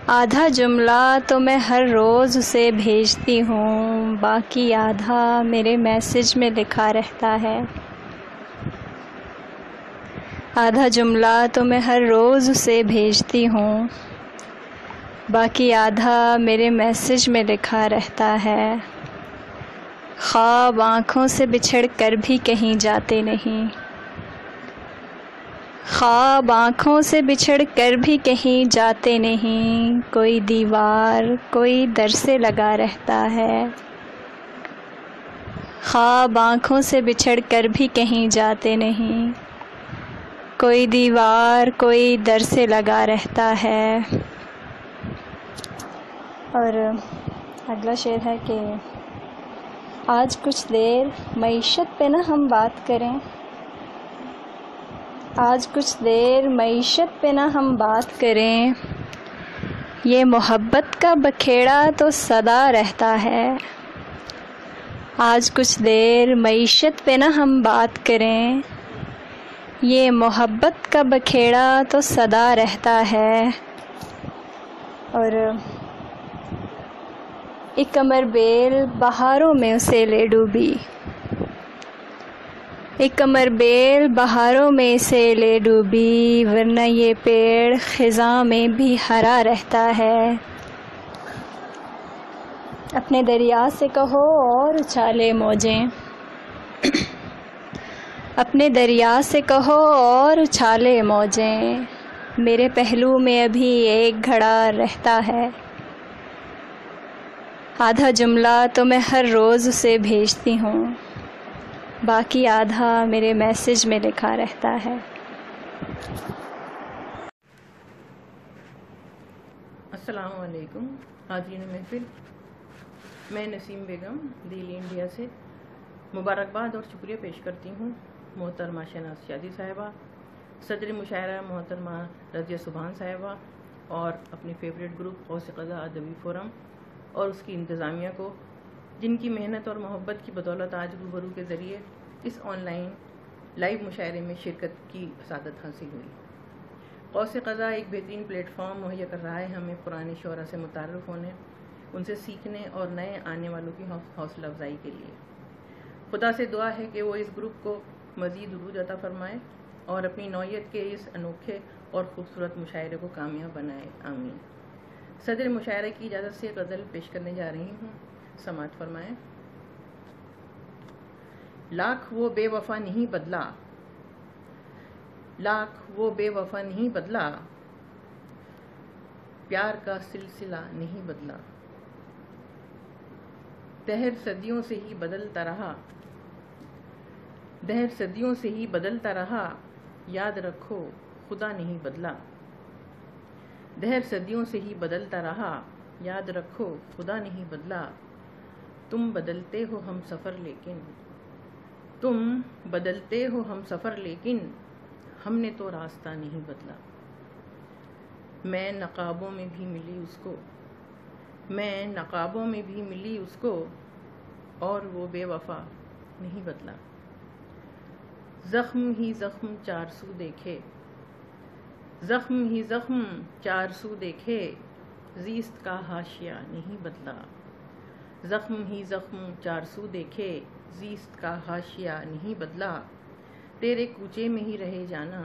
آدھا جملہ تو میں ہر روز اسے بھیجتی ہوں، باقی آدھا میرے میسج میں لکھا رہتا ہے۔ آدھا جملہ تو میں ہر روز اسے بھیجتی ہوں، باقی آدھا میرے میسج میں لکھا رہتا ہے۔ خواب آنکھوں سے بچھڑ کر بھی کہیں جاتے نہیں، خواب آنکھوں سے بچھڑ کر بھی کہیں جاتے نہیں، کوئی دیوار کوئی در سے لگا رہتا ہے۔ خواب آنکھوں سے بچھڑ کر بھی کہیں جاتے نہیں، کوئی دیوار کوئی در سے لگا رہتا ہے۔ اور اگلا شعر ہے کہ آج کچھ دیر معیشت پہ نہ ہم بات کریں، آج کچھ دیر معیشت پہ نہ ہم بات کریں، یہ محبت کا بکھیڑا تو سدا رہتا ہے۔ آج کچھ دیر معیشت پہ نہ ہم بات کریں، یہ محبت کا بکھیڑا تو سدا رہتا ہے۔ اور ایک امر بیل بہاروں میں اسے لے ڈوبی، ایک امر بیل بہاروں میں اسے لے ڈوبی، ورنہ یہ پیڑ خزاں میں بھی ہرا رہتا ہے۔ اپنے دریا سے کہو اور اچھالے موجیں، اپنے دریا سے کہو اور اچھالے موجیں، میرے پہلو میں ابھی ایک گھڑا رہتا ہے۔ آدھا جملہ تو میں ہر روز اسے بھیجتی ہوں، باقی آدھا میرے میسج میں لکھا رہتا ہے۔ السلام علیکم حاضرین محفل، میں نسیم بیگم دہلی انڈیا سے مبارکباد اور شکریہ پیش کرتی ہوں محترمہ شہناز شادی صاحبہ، صدر مشاعرہ محترمہ رضیہ سبحان صاحبہ اور اپنی فیوریٹ گروپ غوث قزح ادبی فورم اور اس کی انتظامیہ کو، جن کی محنت اور محبت کی بدولت آج روبرو کے ذریعے اس آن لائن لائیو مشاعرے میں شرکت کی سعادت حاصل ہوئی۔ غوث قزح ایک بہترین پلیٹ فارم مہیا کر رہا ہے ہمیں پرانے شعراء سے متعارف ہونے، ان سے سیکھنے اور نئے آنے والوں کی حوصلہ افزائی کے لیے۔ خدا سے دعا ہے کہ وہ اس گروپ کو مزید عروج عطا فرمائے اور اپنی نوعیت کے اس انوکھے اور خوبصورت مشاعرے کو کامیاب بنائے، آمین۔ صدر مشاعرے کی اجازت سے غزل پیش کرنے جا رہی ہوں، سماعت فرمائیں۔ لاکھ وہ بے وفا نہیں بدلا، لاکھ وہ بے وفا نہیں بدلا، پیار کا سلسلہ نہیں بدلا، دہر صدیوں سے ہی بدلتا رہا، دہر صدیوں سے ہی بدلتا رہا، یاد رکھو خدا نہیں بدلا، دہر صدیوں سے ہی بدلتا رہا، یاد رکھو خدا نہیں بدلا، تم بدلتے ہو ہم سفر لیکن، تم بدلتے ہو ہم سفر لیکن، ہم نے تو راستہ نہیں بدلا۔ میں نقابوں میں بھی ملی اس کو، میں نقابوں میں بھی ملی اس کو، اور وہ بے وفا نہیں بدلا۔ زخم ہی زخم چار سو دیکھے، زخم ہی زخم چار سو دیکھے، زیست کا حاشیہ نہیں بدلا، زخم ہی زخم چار سو دیکھے، زیست کا حاشیہ نہیں بدلا، تیرے کوچے میں ہی رہے جانا،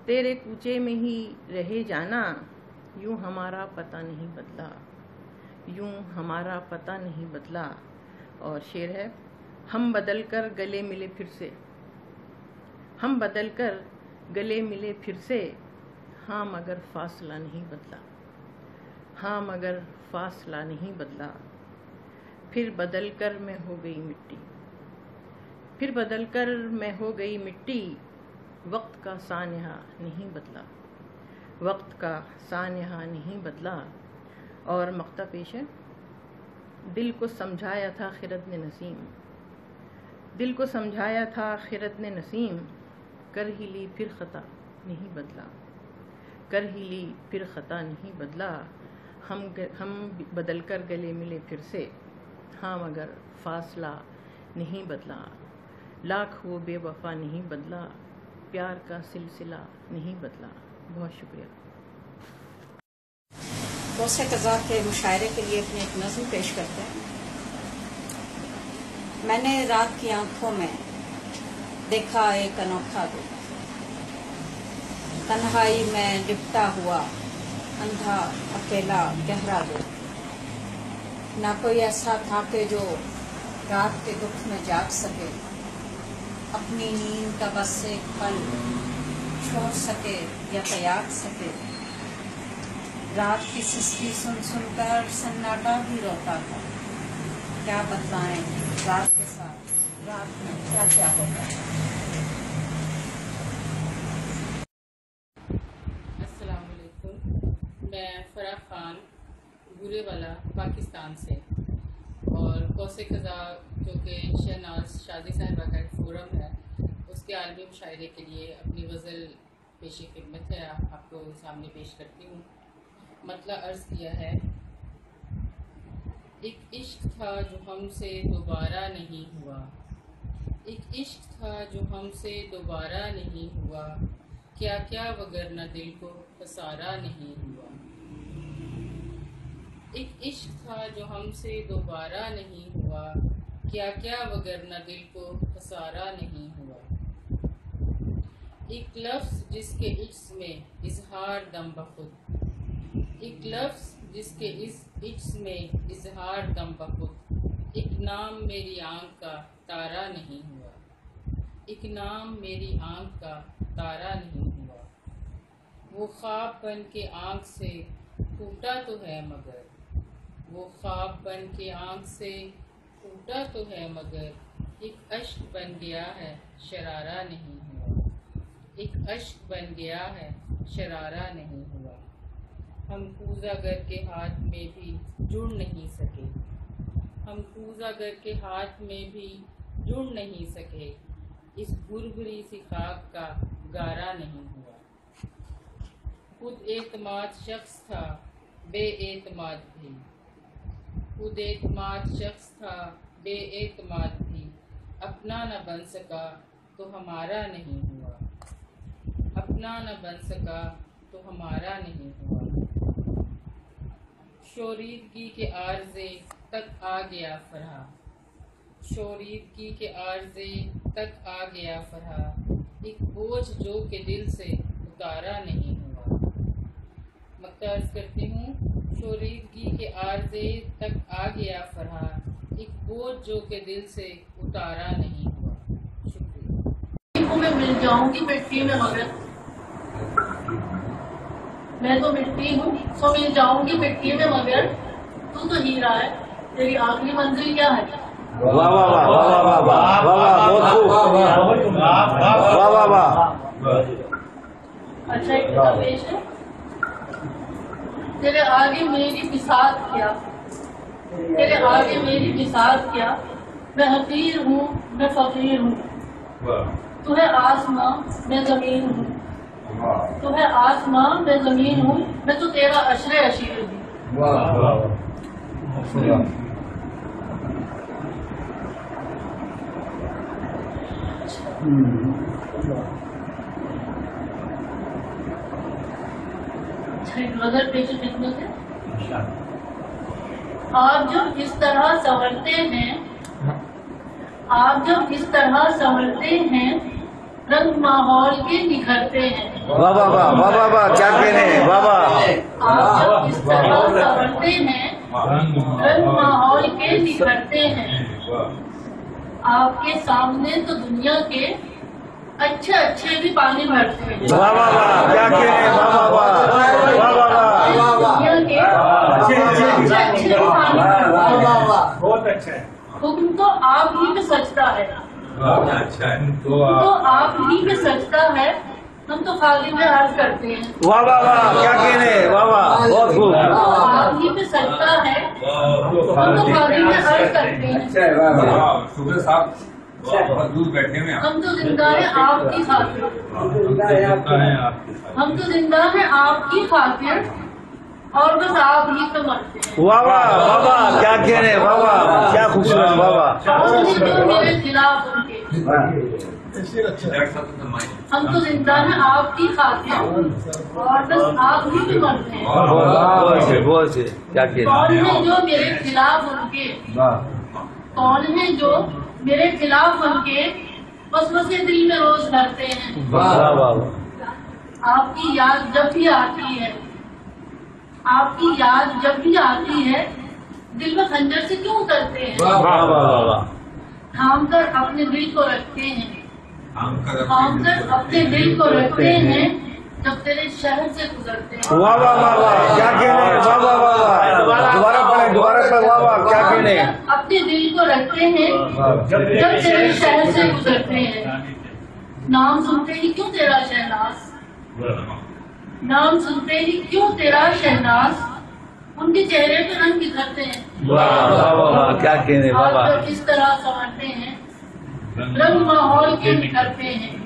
تیرے کوچے میں ہی رہے جانا، یوں ہمارا پتہ نہیں بدلا، یوں ہمارا پتہ نہیں بدلا۔ اور شعر ہے، ہم بدل کر گلے ملے پھر سے، ہم بدل کر گلے ملے پھر سے، ہاں مگر فاصلہ نہیں بدلا، ہاں مگر فاصلہ نہیں بدلا، پھر بدل کر میں ہو گئی مٹی، پھر بدل کر میں ہو گئی مٹی، وقت کا سانحہ نہیں بدلا، وقت کا سانحہ نہیں بدلا۔ اور مقطع پیش ہے، دل کو سمجھایا تھا خرد نے نسیم، دل کو سمجھایا تھا خرد نے نسیم، کر ہی لی پھر خطا نہیں بدلا، کر ہی لی پھر خطا نہیں بدلا، ہم بدل کر گلے ملے پھر سے، ہاں مگر فاصلہ نہیں بدلا، لاکھ وہ بے وفا نہیں بدلا، پیار کا سلسلہ نہیں بدلا۔ بہت شکریہ۔ کوسے قضا کے مشاعرے کے لیے اپنی ایک نظم پیش کرتے ہیں۔ میں نے رات کی آنکھوں میں دیکھا ایک انوکھا دکھ، تنہائی میں لپٹا ہوا اندھا اکیلا گہرا دکھ، نہ کوئی ایسا تھا کہ جو رات کے دکھ میں جاگ سکے، اپنی نیند کا بس ایک پل چھوڑ سکے یا تیاگ سکے۔ رات کی سستی سن سن کر سناٹا بھی روتا تھا، کیا بتلائیں رات کے ساتھ رات میں کیا کیا ہوتا ہے۔ السلام علیکم، میں فرح خان گورے والا پاکستان سے، اور کوسے قضا جو کہ شہناز شازی صاحبہ کا فورم ہے اس کے عالمی مشاعرے کے لیے اپنی غزل پیش خدمت ہے آپ کو سامنے پیش کرتی ہوں۔ مطلب عرض کیا ہے، ایک عشق تھا جو ہم سے دوبارہ نہیں ہوا، ایک عشق تھا جو ہم سے دوبارہ نہیں ہوا، کیا کیا وگرنہ دل کو خسارہ نہیں ہوا۔ ایک عشق تھا جو ہم سے دوبارہ نہیں ہوا، کیا کیا وگرنہ دل کو خسارہ نہیں ہوا۔ ایک لفظ جس کے عشق میں اظہار دم بخود، ایک لفظ جس کے اس عشق میں اظہار دم بخود، ایک نام میری آنکھ کا تارا نہیں ہوا، ایک نام میری آنکھ کا تارا نہیں ہوا۔ وہ خواب بن کے آنکھ سے ٹوٹا تو ہے مگر، وہ خواب بن کے آنکھ سے ٹوٹا تو ہے مگر، ایک اشک بن گیا ہے شرارہ نہیں ہوا، ایک اشک بن گیا ہے شرارہ نہیں ہوا۔ ہم کوزہ گر کے ہاتھ میں بھی جڑ نہیں سکے، ہم کوزہ گر کے ہاتھ میں بھی جڑ نہیں سکے، اس بھربھری سی خاک کا گارا نہیں ہوا۔ خود اعتماد شخص تھا بے اعتماد بھی، خود اعتماد شخص تھا بے اعتماد بھی، اپنا نہ بن سکا تو ہمارا نہیں ہوا، اپنا نہ بن سکا تو ہمارا نہیں ہوا۔ شوریدگی کے عارضے تک آ گیا فرح، شوریدگی کے عارضے تک آ گیا فرح، ایک بوجھ جو کہ دل سے اتارا نہیں ہوا۔ مقصد کرتی ہوں، شوریدگی کے عارضے تک آ گیا فرح، ایک بوجھ جو کہ دل سے اتارا نہیں ہوا۔ شکریہ۔ میں مل جاؤں گی مٹی میں مگر، میں تو مٹی ہوں سو مل جاؤں گی مٹی میں مگر، تو ہیرا ہے، تیری آخری منزل کیا ہے؟ واہ واہ واہ واہ واہ واہ واہ، بہت خوب، واہ واہ واہ۔ اچھا ایک کتاب پیش ہے، تیرے آگے میری بساط کیا، تیرے آگے میری بساط کیا، میں حقیر ہوں میں فقیر ہوں، تو ہے آسماں میں زمین ہوں، تو ہے آسمان میں زمین ہوں، میں تو تیرا عشر عشیر ہوں۔ غزل پیش خدمت ہے۔ آپ جب اس طرح سنورتے ہیں، آپ جب اس طرح سنورتے ہیں، رنگ ماحول کے نکھرتے ہیں۔ واہ واہ واہ واہ واہ واہ، کیا کہنے ہیں، واہ واہ۔ آپ جب اس طرح سنورتے ہیں، رنگ ماحول کے نکھرتے ہیں، آپ کے سامنے تو دنیا کے اچھے اچھے بھی پانی بھرتے ہیں۔ واہ واہ واہ، کیا کہنے ہیں، واہ واہ واہ واہ واہ۔ دنیا کے اچھے اچھے بھی پانی بھرتے ہیں۔ بہت اچھا ہے۔ حکم تو آپ ہی میں سجتا ہے، تو آپ ہی میں سجتا ہے، ہم تو خالی میں عرض کرتے ہیں۔ واہ واہ واہ، کیا کہنے ہیں، واہ واہ، بہت خوب۔ آپ ہی میں سجتا ہے، ہم تو خالی میں عرض کرتے ہیں۔ صبح صاحب بہت دور بیٹھے ہوئے، ہم تو زندہ ہیں آپ کی خاطر، ہم تو زندہ ہیں آپ کی خاطر، اور بس آپ ہی پہ مرتے ہیں۔ واہ واہ واہ واہ، کیا کہنے ہیں، واہ واہ، کیا خوبصورت، واہ واہ۔ اور جو میرے خلاف ان کے ہم تو زندہ ہیں آپ کی خاطر، اور بس آپ ہی بھی مرتے ہیں۔ کون ہے جو میرے خلاف ان کے، کون ہے جو میرے خلاف ان کے وسوسے دل میں روز بھرتے ہیں۔ آپ کی یاد جب بھی آتی ہے، آپ کی یاد جب بھی آتی ہے، دل میں خنجر سے کیوں اترتے ہیں؟ تھام کر اپنے دل کو رکھتے ہیں، تھام کر اپنے دل کو رکھتے ہیں، جب تیرے شہر سے گزرتے ہیں۔ اپنے دل کو رکھتے ہیں جب تیرے شہر سے گزرتے ہیں۔ نام سنتے ہی کیوں تیرا شہناز، نام سنتے ہی کیوں تیرا شہناز، ان کے چہرے پہ رنگ بکھرتے ہیں۔ آپ کس طرح سنوارتے ہیں، رنگ ماحول کے بکھرتے ہیں۔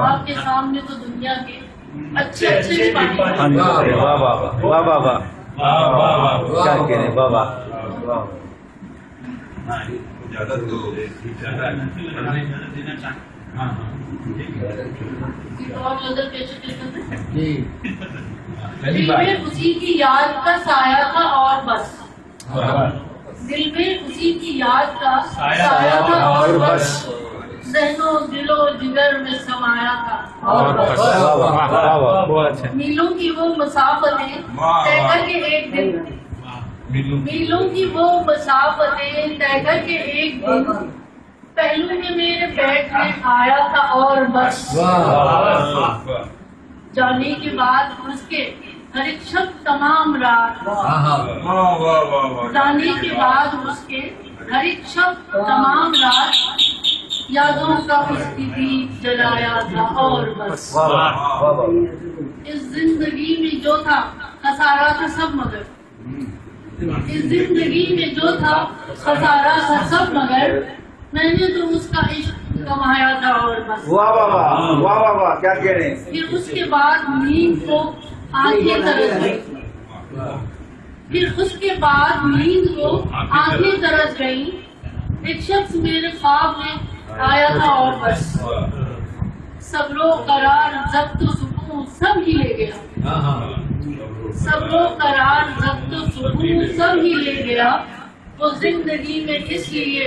آپ کے سامنے تو دنیا کے اچھے اچھے دل میں اسی کی یاد کا سایہ تھا اور بس، دل میں اسی کی یاد کا سایہ تھا اور بس، ذہنوں دلوں جگر میں سمایا تھا اور بس۔ میلوں کی وہ مسافتیں طے کر کے ایک دن، میلوں کی وہ مسافتیں طے کر کے ایک دن، پہلو میں میرے بیٹھنے آیا تھا اور بس۔ جانے کے بعد اس کے ہر ایک شب تمام رات، جانے کے بعد اس کے ہر ایک شب تمام رات، یادوں کا اس کی دیپ جلایا تھا اور بس۔ اس زندگی میں جو تھا خسارہ تھا سب مگر، اس زندگی میں جو تھا خسارہ تھا سب مگر، میں نے تو اس کا عشق کمایا تھا اور بس۔ کیا کہہ رہے ہیں؟ پھر اس کے بعد نیند کو آنکھیں ترس گئی، پھر اس کے بعد نیند کو آنکھیں ترس گئی، ایک شخص میرے خواب میں آیا تھا اور بس۔ صبر و قرار ضبط و سکون سب ہی لے گیا، صبر و قرار ضبط و سکون سب ہی لے گیا، وہ زندگی میں اس لیے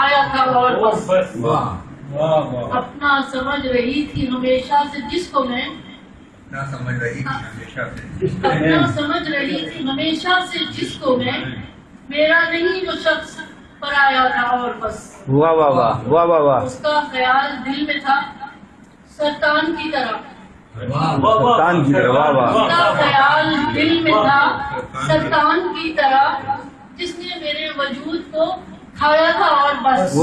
آیا تھا اور بس۔ اپنا سمجھ رہی تھی ہمیشہ سے جس کو میں، اپنا سمجھ رہی تھی ہمیشہ سے جس کو میں، میرا نہیں وہ شخص پرایا تھا اور بس۔ اس کا خیال دل میں تھا سرطان کی طرح، اس کا خیال دل میں تھا سرطان کی طرح، جس نے میرے وجود کو کھایا تھا اور بس۔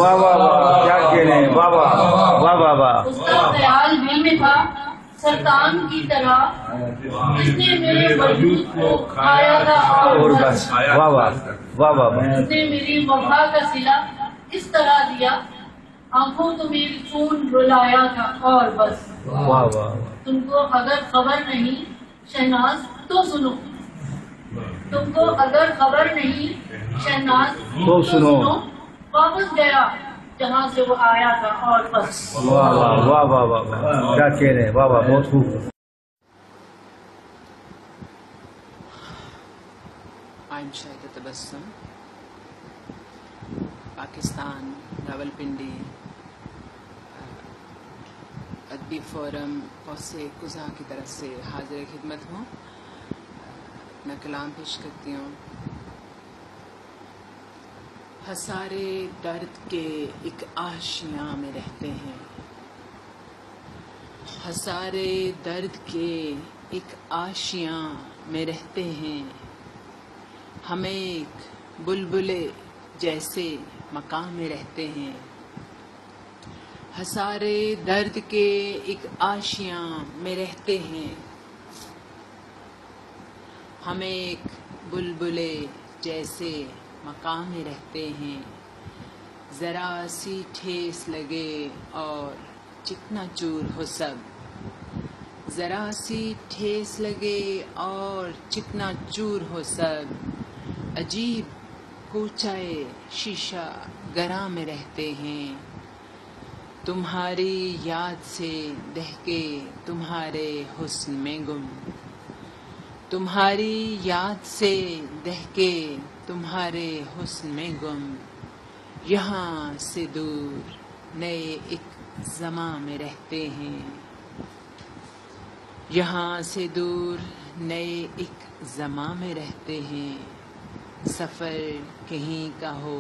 اس کا خیال دل میں تھا سرطان کی طرح، جس نے میرے وجود کو کھایا تھا اور بس۔ اس نے میری وفا کا صلہ اس طرح دیا، آنکھوں تو میری خون رلایا تھا اور بس۔ تم کو اگر خبر نہیں شہناز تو سنو، تم کو اگر خبر نہیں شہناز تو سنو، واپس گیا جہاں سے وہ آیا تھا اور بس۔ کیا کہہ رہے ہیں؟ واہ واہ، بہت خوب۔ I'm شاہد تبسم، پاکستان، راولپنڈی ادبی فورم قوسِ قزح کی طرف سے حاضر خدمت ہوں۔ میں کلام پیش کرتی ہوں۔ حسارے درد کے ایک آشیاں میں رہتے ہیں، حسارے درد کے ایک آشیاں میں رہتے ہیں، ہم ایک بلبلے جیسے مقام میں رہتے ہیں، حسارے درد کے ایک آشیاں میں رہتے ہیں، ہم ایک بلبلے جیسے مقام میں رہتے ہیں، ذرا سی ٹھیس لگے اور چکنا چور ہو سب، ذرا سی ٹھیس لگے اور چکنا چور ہو سب، عجیب کوچائے شیشہ گراں میں رہتے ہیں، تمہاری یاد سے دہکے تمہارے حسن میں گم، تمہاری یاد سے دہکے تمہارے حسن میں گم، یہاں سے دور نئے ایک زماں میں رہتے ہیں، یہاں سے دور نئے ایک زماں میں رہتے ہیں، سفر کہیں کا ہو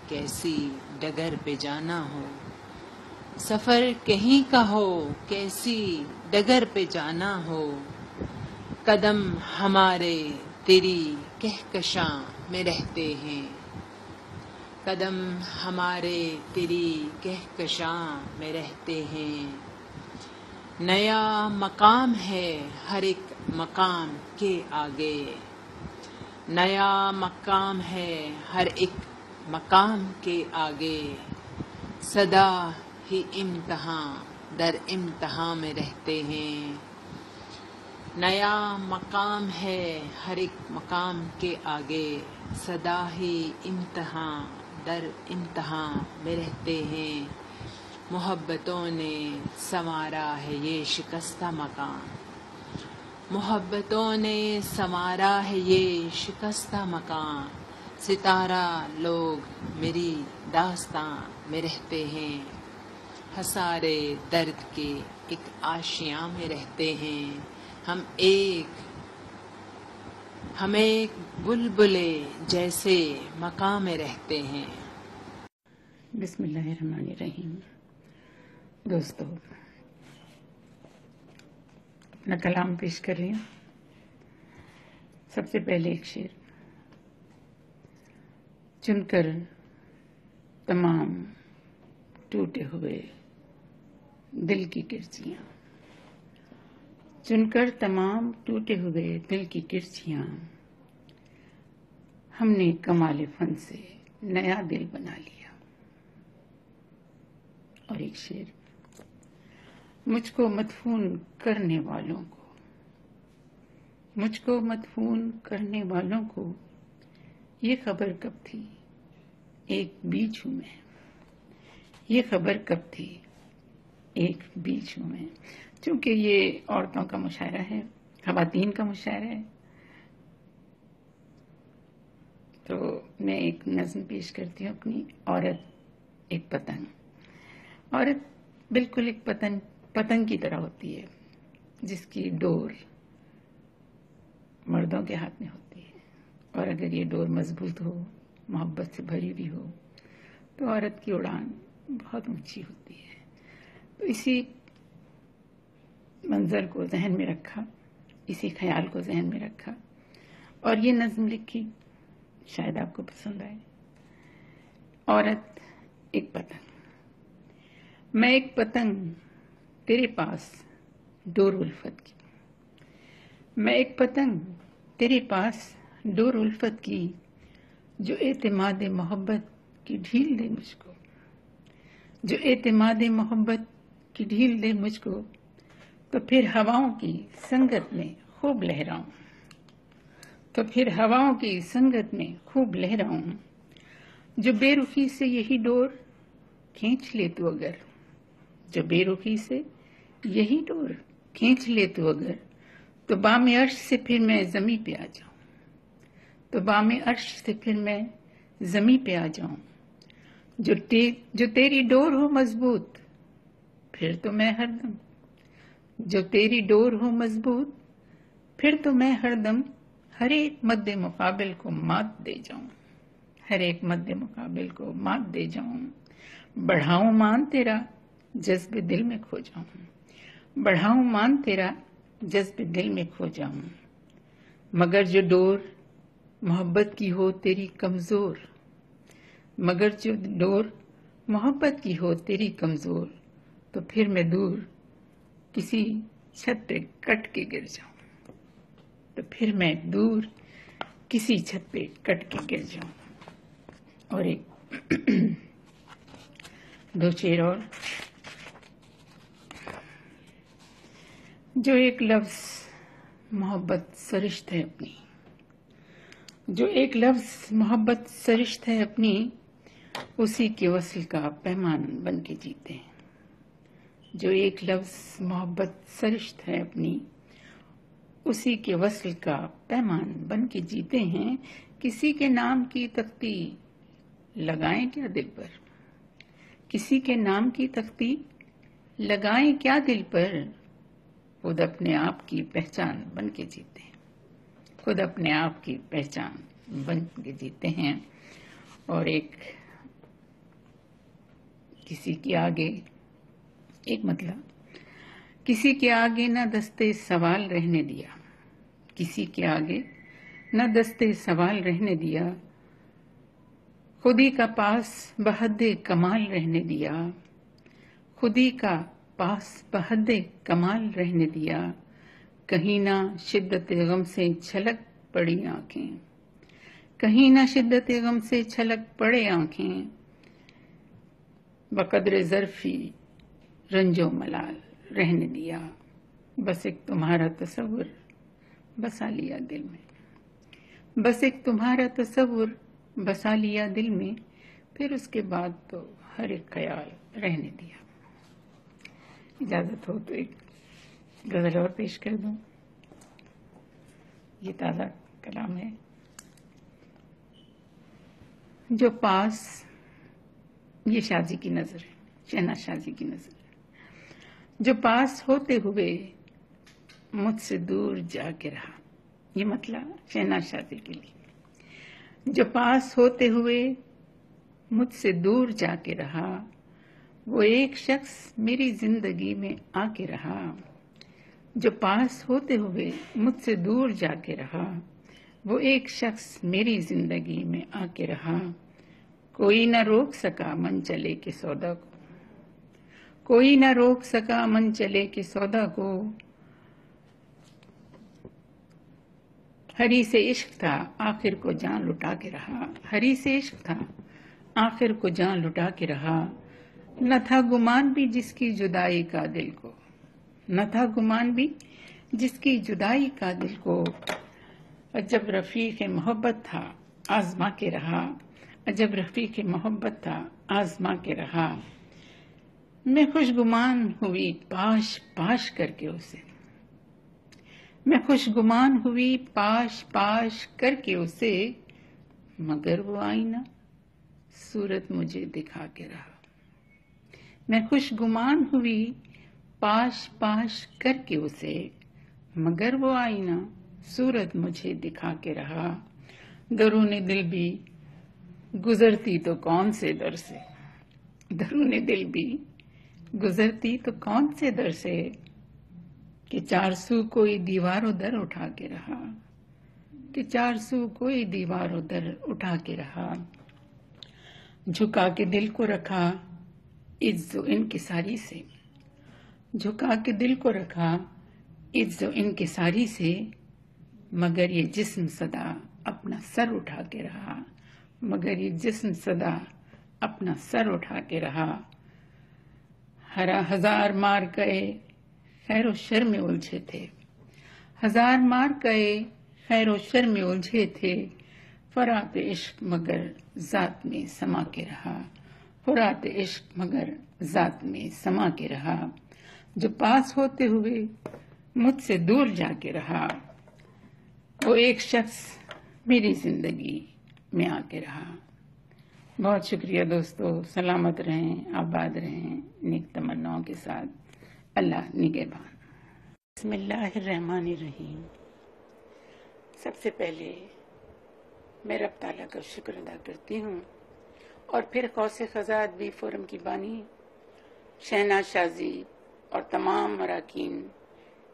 کیسی ڈگر پہ جانا ہو، سفر کہیں کا ہو کیسی ڈگر پہ جانا ہو، قدم ہمارے تیری کہکشاں میں رہتے ہیں، قدم ہمارے تیری کہکشاں میں رہتے ہیں، نیا مقام ہے ہر ایک مقام کے آگے، نیا مقام ہے ہر ایک مقام کے آگے، سدا ہی امتحان در امتحان میں رہتے ہیں، نیا مقام ہے ہر ایک مقام کے آگے، سدا ہی امتحان در امتحان میں رہتے ہیں، محبتوں نے سنوارا ہے یہ شکستہ مکان، محبتوں نے سنوارا ہے یہ شکستہ مکان، ستارہ لوگ میری داستاں میں رہتے ہیں، حصارے درد کے ایک آشیاں میں رہتے ہیں، ہم ایک بلبلے جیسے مقام میں رہتے ہیں۔ بسم اللہ الرحمن الرحیم۔ دوستو، اپنا کلام پیش کر رہی ہوں۔ سب سے پہلے ایک شعر، چن کر تمام ٹوٹے ہوئے دل کی کرچیاں، چن کر تمام ٹوٹے ہوئے دل کی کرچیاں، ہم نے کمال فن سے نیا دل بنا لیا۔ اور ایک شعر، مجھ کو مدفون کرنے والوں کو، مجھ کو مدفون کرنے والوں کو یہ خبر کب تھی ایک بیچ ہوں میں، یہ خبر کب تھی ایک بیچ ہوں میں۔ چونکہ یہ عورتوں کا مشاعرہ ہے، خواتین کا مشاعرہ ہے، تو میں ایک نظم پیش کرتی ہوں اپنی، عورت ایک پتنگ۔ عورت بالکل ایک پتنگ کی طرح ہوتی ہے، جس کی ڈور مردوں کے ہاتھ میں ہوتی ہے، اور اگر یہ ڈور مضبوط ہو، محبت سے بھری ہوئی ہو، تو عورت کی اڑان بہت اونچی ہوتی ہے۔ تو اسی منظر کو ذہن میں رکھا، اسی خیال کو ذہن میں رکھا اور یہ نظم لکھی، شاید آپ کو پسند آئے۔ عورت ایک پتنگ، میں ایک پتنگ تیرے پاس ڈور الفت کی، میں ایک پتنگ تیرے پاس ڈور الفت کی، جو اعتماد محبت کی ڈھیل دے مجھ کو، جو اعتماد محبت کی ڈھیل دے مجھ کو، تو پھر ہواؤں کی سنگت میں خوب لہراؤں، تو پھر ہواؤں کی سنگت میں خوب لہراؤں، جو بے رخی سے یہی ڈور کھینچ لے تو اگر، جو بے رخی سے یہی ڈور کھینچ لے تو اگر، تو بام عرش سے پھر میں زمیں پہ آ جاؤں، تو بام عرش سے پھر میں زمیں پہ آ جاؤں، جو تیری ڈور ہو مضبوط پھر تو میں ہر دم، جو تیری ڈور ہو مضبوط پھر تو میں ہر دم ہر ایک مد مقابل کو مات دے جاؤں، ہر ایک مد مقابل کو مات دے جاؤں، بڑھاؤں مان تیرا جذب دل میں کھو جاؤں، بڑھاؤں مان تیرا جذب دل میں کھو جاؤں، مگر جو ڈور محبت کی ہو تیری کمزور، مگر جو ڈور محبت کی ہو تیری کمزور، تو پھر میں دور کسی چھت پہ کٹ کے گر جاؤں، تو پھر میں دور کسی چھت پہ کٹ کے گر جاؤں۔ اور ایک دو شعر اور، جو ایک لفظ محبت سرشت ہے اپنی، جو ایک لفظ محبت سرشت ہے اپنی، اسی کے وصل کا پیمان بن کے جیتے ہیں، جو ایک لفظ محبت سرشت ہے اپنی، اسی کے وصل کا پیمان بن کے جیتے ہیں. کسی کے نام کی تختی لگائیں کیا دل پر، کسی کے نام کی تختی لگائیں کیا دل پر، خود اپنے آپ کی پہچان بن کے جیتے ہیں، خود اپنے آپ کی پہچان بن کے جیتے ہیں. اور ایک کسی کے آگے ایک مطلب، کسی کے آگے نہ دستے سوال رہنے دیا، کسی کے آگے نہ دستے سوال رہنے دیا، خودی کا پاس بحد کمال رہنے دیا، خودی کا پاس بحد کمال رہنے دیا. کہیں نہ شدت غم سے چھلک پڑی آنکھیں، کہیں نہ شدت غم سے چھلک پڑے آنکھیں، بقدر ظرفی رنج و ملال رہنے دیا. بس ایک تمہارا تصور بسا لیا دل میں، بس ایک تمہارا تصور بسا لیا دل میں، پھر اس کے بعد تو ہر ایک خیال رہنے دیا. اجازت ہو تو ایک غزل اور پیش کر دوں. یہ تازہ کلام ہے. جو پاس، یہ شازی کی نظر ہے، شہناز شازی کی نظر ہے. جو پاس ہوتے ہوئے مجھ سے دور جا کے رہا، یہ مطلب شہناز شازی کے لیے. جو پاس ہوتے ہوئے مجھ سے دور جا کے رہا، وہ ایک شخص میری زندگی میں آ کے رہا. جو پاس ہوتے ہوئے مجھ سے دور جا کے رہا، وہ ایک شخص میری زندگی میں آ کے رہا. کوئی نہ روک سکا من چلے کے سودا کو، کوئی نہ روک سکا من چلے کے سودا کو. ہری سے عشق تھا آخر کو جان لٹا کے رہا، ہری سے عشق تھا آخر کو جان لٹا کے رہا. نہ تھا گمان بھی جس کی جدائی کا دل کو، نہ تھا گمان بھی جس کی جدائی کا دل کو. عجب رفیق محبت تھا آزما کے رہا، عجب رفیق محبت تھا آزما کے رہا. میں خوش گمان ہوئی پاش پاش کر کے اسے، میں خوش گمان ہوئی پاش پاش کر کے اسے، مگر وہ آئینہ صورت مجھے دکھا کے رہا. میں خوش گمان ہوئی پاش پاش کر کے اسے، مگر وہ آئینہ صورت مجھے دکھا کے رہا. درون دل بھی گزرتی تو کون سے در سے، درون دل بھی گزرتی تو کون سے در سے، کہ چار سو کوئی دیوار و در اٹھا کے رہا، کہ چار سو کوئی دیوار و در اٹھا کے رہا. جھکا کے دل کو رکھا عز و انکساری سے، جھکا کے دل کو رکھا عز و انکساری سے، مگر یہ جسم صدا اپنا سر اٹھا کے رہا، مگر یہ جسم صدا اپنا سر اٹھا کے رہا. ہزار مار گئے خیر و شر میں الجھے تھے، ہزار مار گئے خیر و شر میں الجھے تھے، فرات عشق مگر ذات میں سما کے رہا، فرات عشق مگر ذات میں سما کے رہا. جو پاس ہوتے ہوئے مجھ سے دور جا کے رہا، وہ ایک شخص میری زندگی میں آ کے رہا. بہت شکریہ دوستو. سلامت رہیں، آباد رہیں، نیک تمناؤں کے ساتھ. اللہ نگہبان. بسم اللہ الرحمن الرحیم. سب سے پہلے میں رب تعالیٰ کا شکر ادا کرتی ہوں، اور پھر قوس قزح ادبی فورم کی بانی شہناز شازی اور تمام اراکین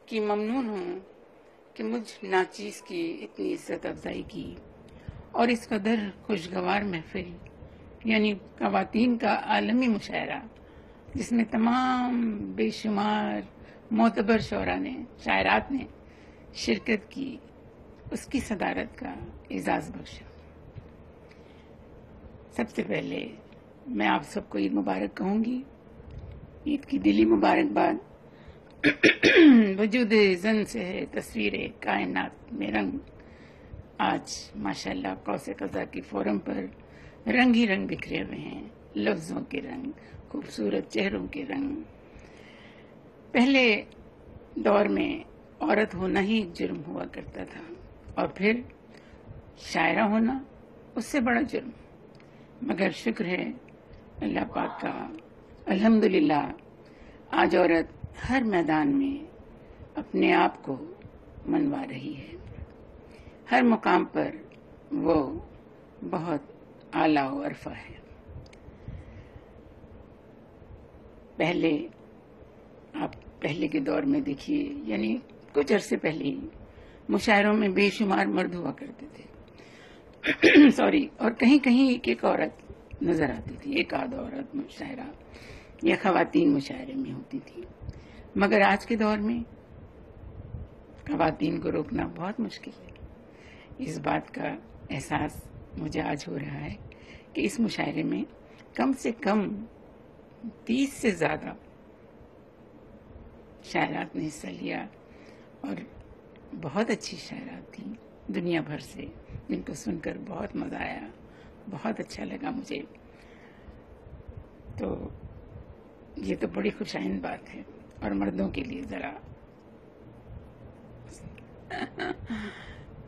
کی ممنون ہوں کہ مجھ ناچیز کی اتنی عزت افزائی کی، اور اس قدر خوشگوار محفل یعنی خواتین کا عالمی مشاعرہ جس میں تمام بے شمار معتبر شعراء نے، شاعرات نے شرکت کی، اس کی صدارت کا اعزاز بخشا. سب سے پہلے میں آپ سب کو عید مبارک کہوں گی. عید کی دلی مبارکباد. وجود زن سے ہے تصویر کائنات میں رنگ. آج ماشاءاللہ قوس قزح کی فورم پر رنگ ہی رنگ بکھرے ہوئے ہیں، لفظوں کے رنگ، خوبصورت چہروں کے رنگ. پہلے دور میں عورت ہونا ہی ایک جرم ہوا کرتا تھا، اور پھر شاعرہ ہونا اس سے بڑا جرم. مگر شکر ہے اللہ پاک کا، الحمدللہ آج عورت ہر میدان میں اپنے آپ کو منوا رہی ہے. ہر مقام پر وہ بہت اعلیٰ و عرفہ ہے. پہلے کے دور میں دیکھیے، یعنی کچھ عرصے پہلے ہی مشاعروں میں بے شمار مرد ہوا کرتے تھے سوری، اور کہیں کہیں ایک عورت نظر آتی تھی، ایک آدھ عورت مشاعرہ یا خواتین مشاعرے میں ہوتی تھی. مگر آج کے دور میں خواتین کو روکنا بہت مشکل ہے. اس بات کا احساس مجھے آج ہو رہا ہے کہ اس مشاعرے میں کم سے کم 30 سے زیادہ شاعرات نے حصہ لیا، اور بہت اچھی شاعرات تھیں دنیا بھر سے، جن کو سن کر بہت مزہ آیا، بہت اچھا لگا مجھے. تو یہ تو بڑی خوشائند بات ہے. اور مردوں کے لیے ذرا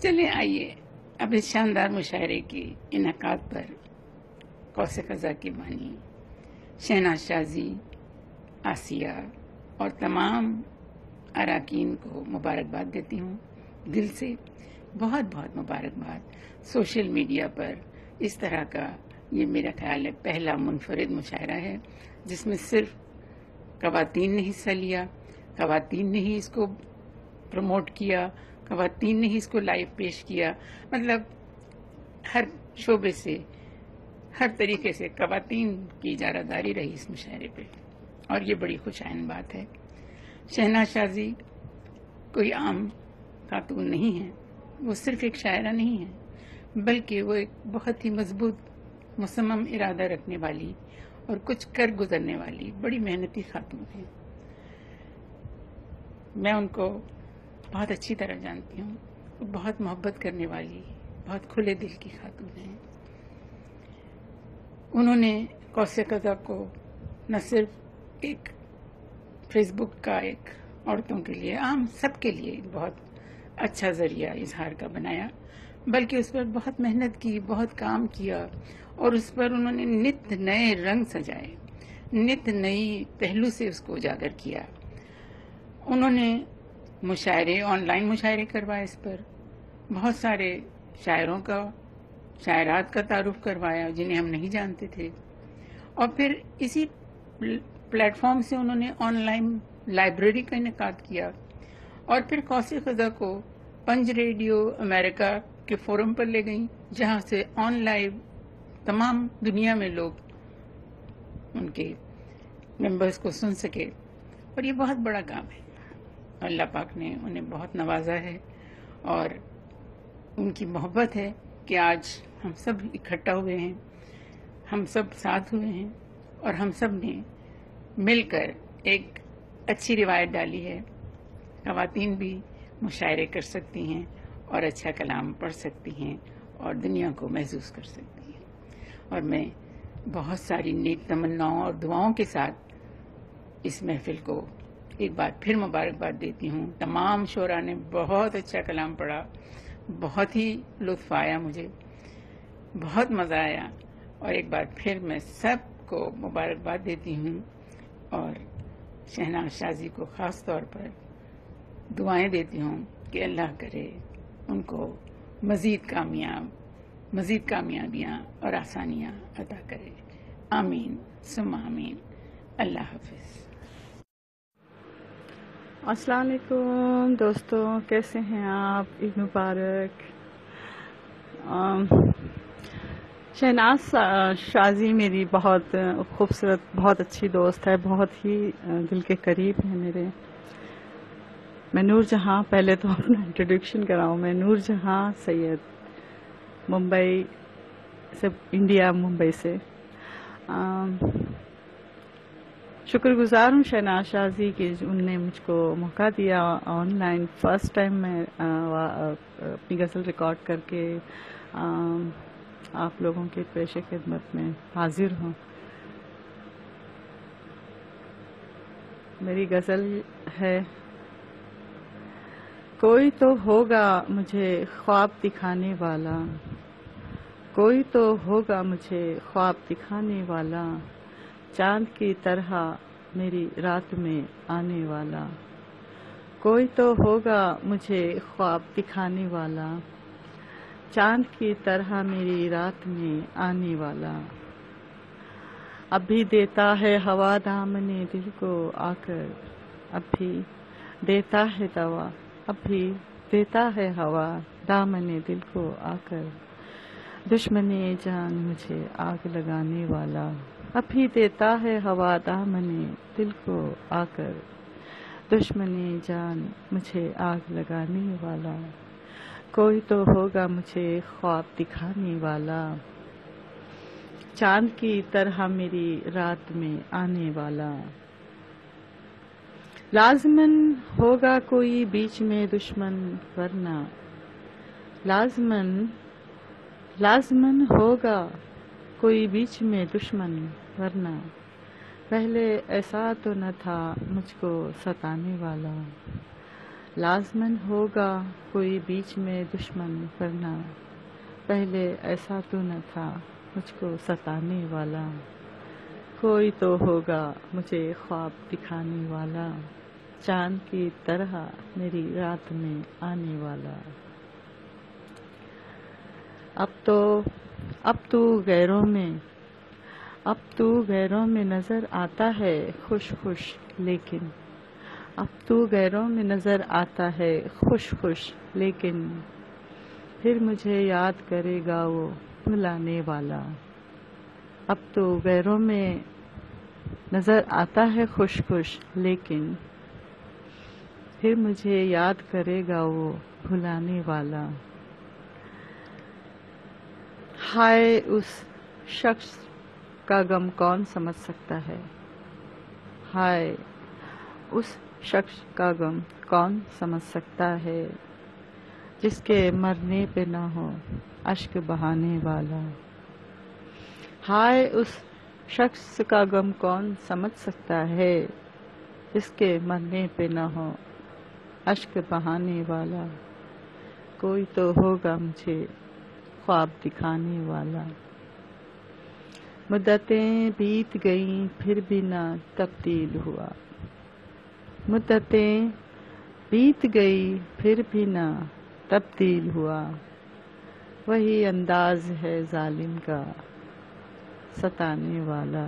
چلیں آئیے اب اس شاندار مشاعرے کے انعقاد پر قوس قزح کے بانی شہناز شازی، آسیہ اور تمام اراکین کو مبارکباد دیتی ہوں دل سے. بہت بہت مبارکباد. سوشل میڈیا پر اس طرح کا یہ میرا خیال ہے پہلا منفرد مشاعرہ ہے جس میں صرف خواتین نے حصہ لیا، خواتین نے ہی اس کو پروموٹ کیا، خواتین نے ہی اس کو لائیو پیش کیا. مطلب ہر شعبے سے، ہر طریقے سے خواتین کی اجارہ داری رہی اس مشاعرے پہ، اور یہ بڑی خوشائند بات ہے. شہناز شازی کوئی عام خاتون نہیں ہے، وہ صرف ایک شاعرہ نہیں ہے، بلکہ وہ ایک بہت ہی مضبوط مصمم ارادہ رکھنے والی اور کچھ کر گزرنے والی بڑی محنتی خاتون ہے. میں ان کو بہت اچھی طرح جانتی ہوں. وہ بہت محبت کرنے والی، بہت کھلے دل کی خاتون ہیں. انہوں نے قوس قزح کو نہ صرف ایک فیس بک کا ایک عورتوں کے لیے، عام سب کے لیے بہت اچھا ذریعہ اظہار کا بنایا، بلکہ اس پر بہت محنت کی، بہت کام کیا، اور اس پر انہوں نے نت نئے رنگ سجائے، نت نئی پہلو سے اس کو اجاگر کیا. انہوں نے مشاعرے، آن لائن مشاعرے کروائے، اس پر بہت سارے شاعروں کا، شاعرات کا تعارف کروایا جنہیں ہم نہیں جانتے تھے. اور پھر اسی پلیٹ فارم سے انہوں نے آن لائن لائبریری کا انعقاد کیا، اور پھر قوس قزح کو پنج ریڈیو امریکہ کے فورم پر لے گئیں، جہاں سے آن لائیو تمام دنیا میں لوگ ان کے ممبرز کو سن سکے. اور یہ بہت بڑا کام ہے. اللہ پاک نے انہیں بہت نوازا ہے، اور ان کی محبت ہے کہ آج ہم سب اکٹھا ہوئے ہیں، ہم سب ساتھ ہوئے ہیں، اور ہم سب نے مل کر ایک اچھی روایت ڈالی ہے. خواتین بھی مشاعرے کر سکتی ہیں اور اچھا کلام پڑھ سکتی ہیں اور دنیا کو محظوظ کر سکتی ہیں. اور میں بہت ساری نیک تمناؤں اور دعاؤں کے ساتھ اس محفل کو ایک بار پھر مبارکباد دیتی ہوں. تمام شعراء نے بہت اچھا کلام پڑھا، بہت ہی لطف آیا، مجھے بہت مزہ آیا. اور ایک بار پھر میں سب کو مبارکباد دیتی ہوں، اور شہناز شازی کو خاص طور پر دعائیں دیتی ہوں کہ اللہ کرے ان کو مزید کامیابیاں اور آسانیاں عطا کرے. آمین ثم آمین. اللہ حافظ. السلام علیکم دوستوں، کیسے ہیں آپ؟ عید مبارک. شہناز شازی میری بہت خوبصورت، بہت اچھی دوست ہے، بہت ہی دل کے قریب ہے میرے. میں نور جہاں، پہلے تو اپنا انٹروڈکشن کراؤں، میں نور جہاں سید، ممبئی سے، انڈیا، ممبئی سے. شکر گزار ہوں شہناز شازی کی، ان نے مجھ کو موقع دیا آن لائن. فرسٹ ٹائم میں اپنی غزل ریکارڈ کر کے آپ لوگوں کے پیش خدمت میں حاضر ہوں. میری غزل ہے. کوئی تو ہوگا مجھے خواب دکھانے والا، کوئی تو ہوگا مجھے خواب دکھانے والا، چاند کی طرح میری رات میں آنے والا. کوئی تو ہوگا مجھے خواب دکھانے والا، چاند کی طرح میری رات میں آنے والا. اب بھی دیتا ہے ہوا دامنے دل کو آ کر، اب بھی دیتا ہے دوا، اب بھی دیتا ہے ہوا دامنے دل کو آ کر. دشمنے جان مجھے آگ لگانے والا، اب بھی دیتا ہے ہوا دامنے دل کو آ کر. دشمنے جان مجھے آگ لگانے والا، کوئی تو ہوگا مجھے خواب دکھانے والا، چاند کی طرح میری رات میں آنے والا. لازماً ہوگا کوئی بیچ میں دشمن ورنہ، لازماً ہوگا کوئی بیچ میں دشمن ورنہ، پہلے ایسا تو نہ تھا مجھ کو ستانے والا. لازماً ہوگا کوئی بیچ میں دشمن ورنہ، پہلے ایسا تو نہ تھا مجھ کو ستانے والا. کوئی تو ہوگا مجھے خواب دکھانے والا، چاند کی طرح میری رات میں آنے والا. اب تو غیروں میں نظر آتا ہے خوش خوش، لیکن اب تو غیروں میں نظر آتا ہے خوش خوش، لیکن پھر مجھے یاد کرے گا وہ بھلانے والا. اب تو غیروں میں نظر آتا ہے خوش خوش، لیکن پھر مجھے یاد کرے گا وہ بھلانے والا. ہائے اس شخص کا غم کون سمجھ سکتا ہے، ہائے اس شخص کا غم کون سمجھ سکتا ہے، جس کے مرنے پہ نہ ہو اشک بہانے والا. ہائے اس شخص کا غم کون سمجھ سکتا ہے، جس کے مرنے پہ نہ ہو اشک بہانے والا. کوئی تو ہوگا مجھے خواب دکھانے والا. مدتیں بیت گئیں پھر بھی نہ تبدیل ہوا، مدتیں بیت گئی پھر بھی نہ تبدیل ہوا. وہی انداز ہے ظالم کا ستانے والا.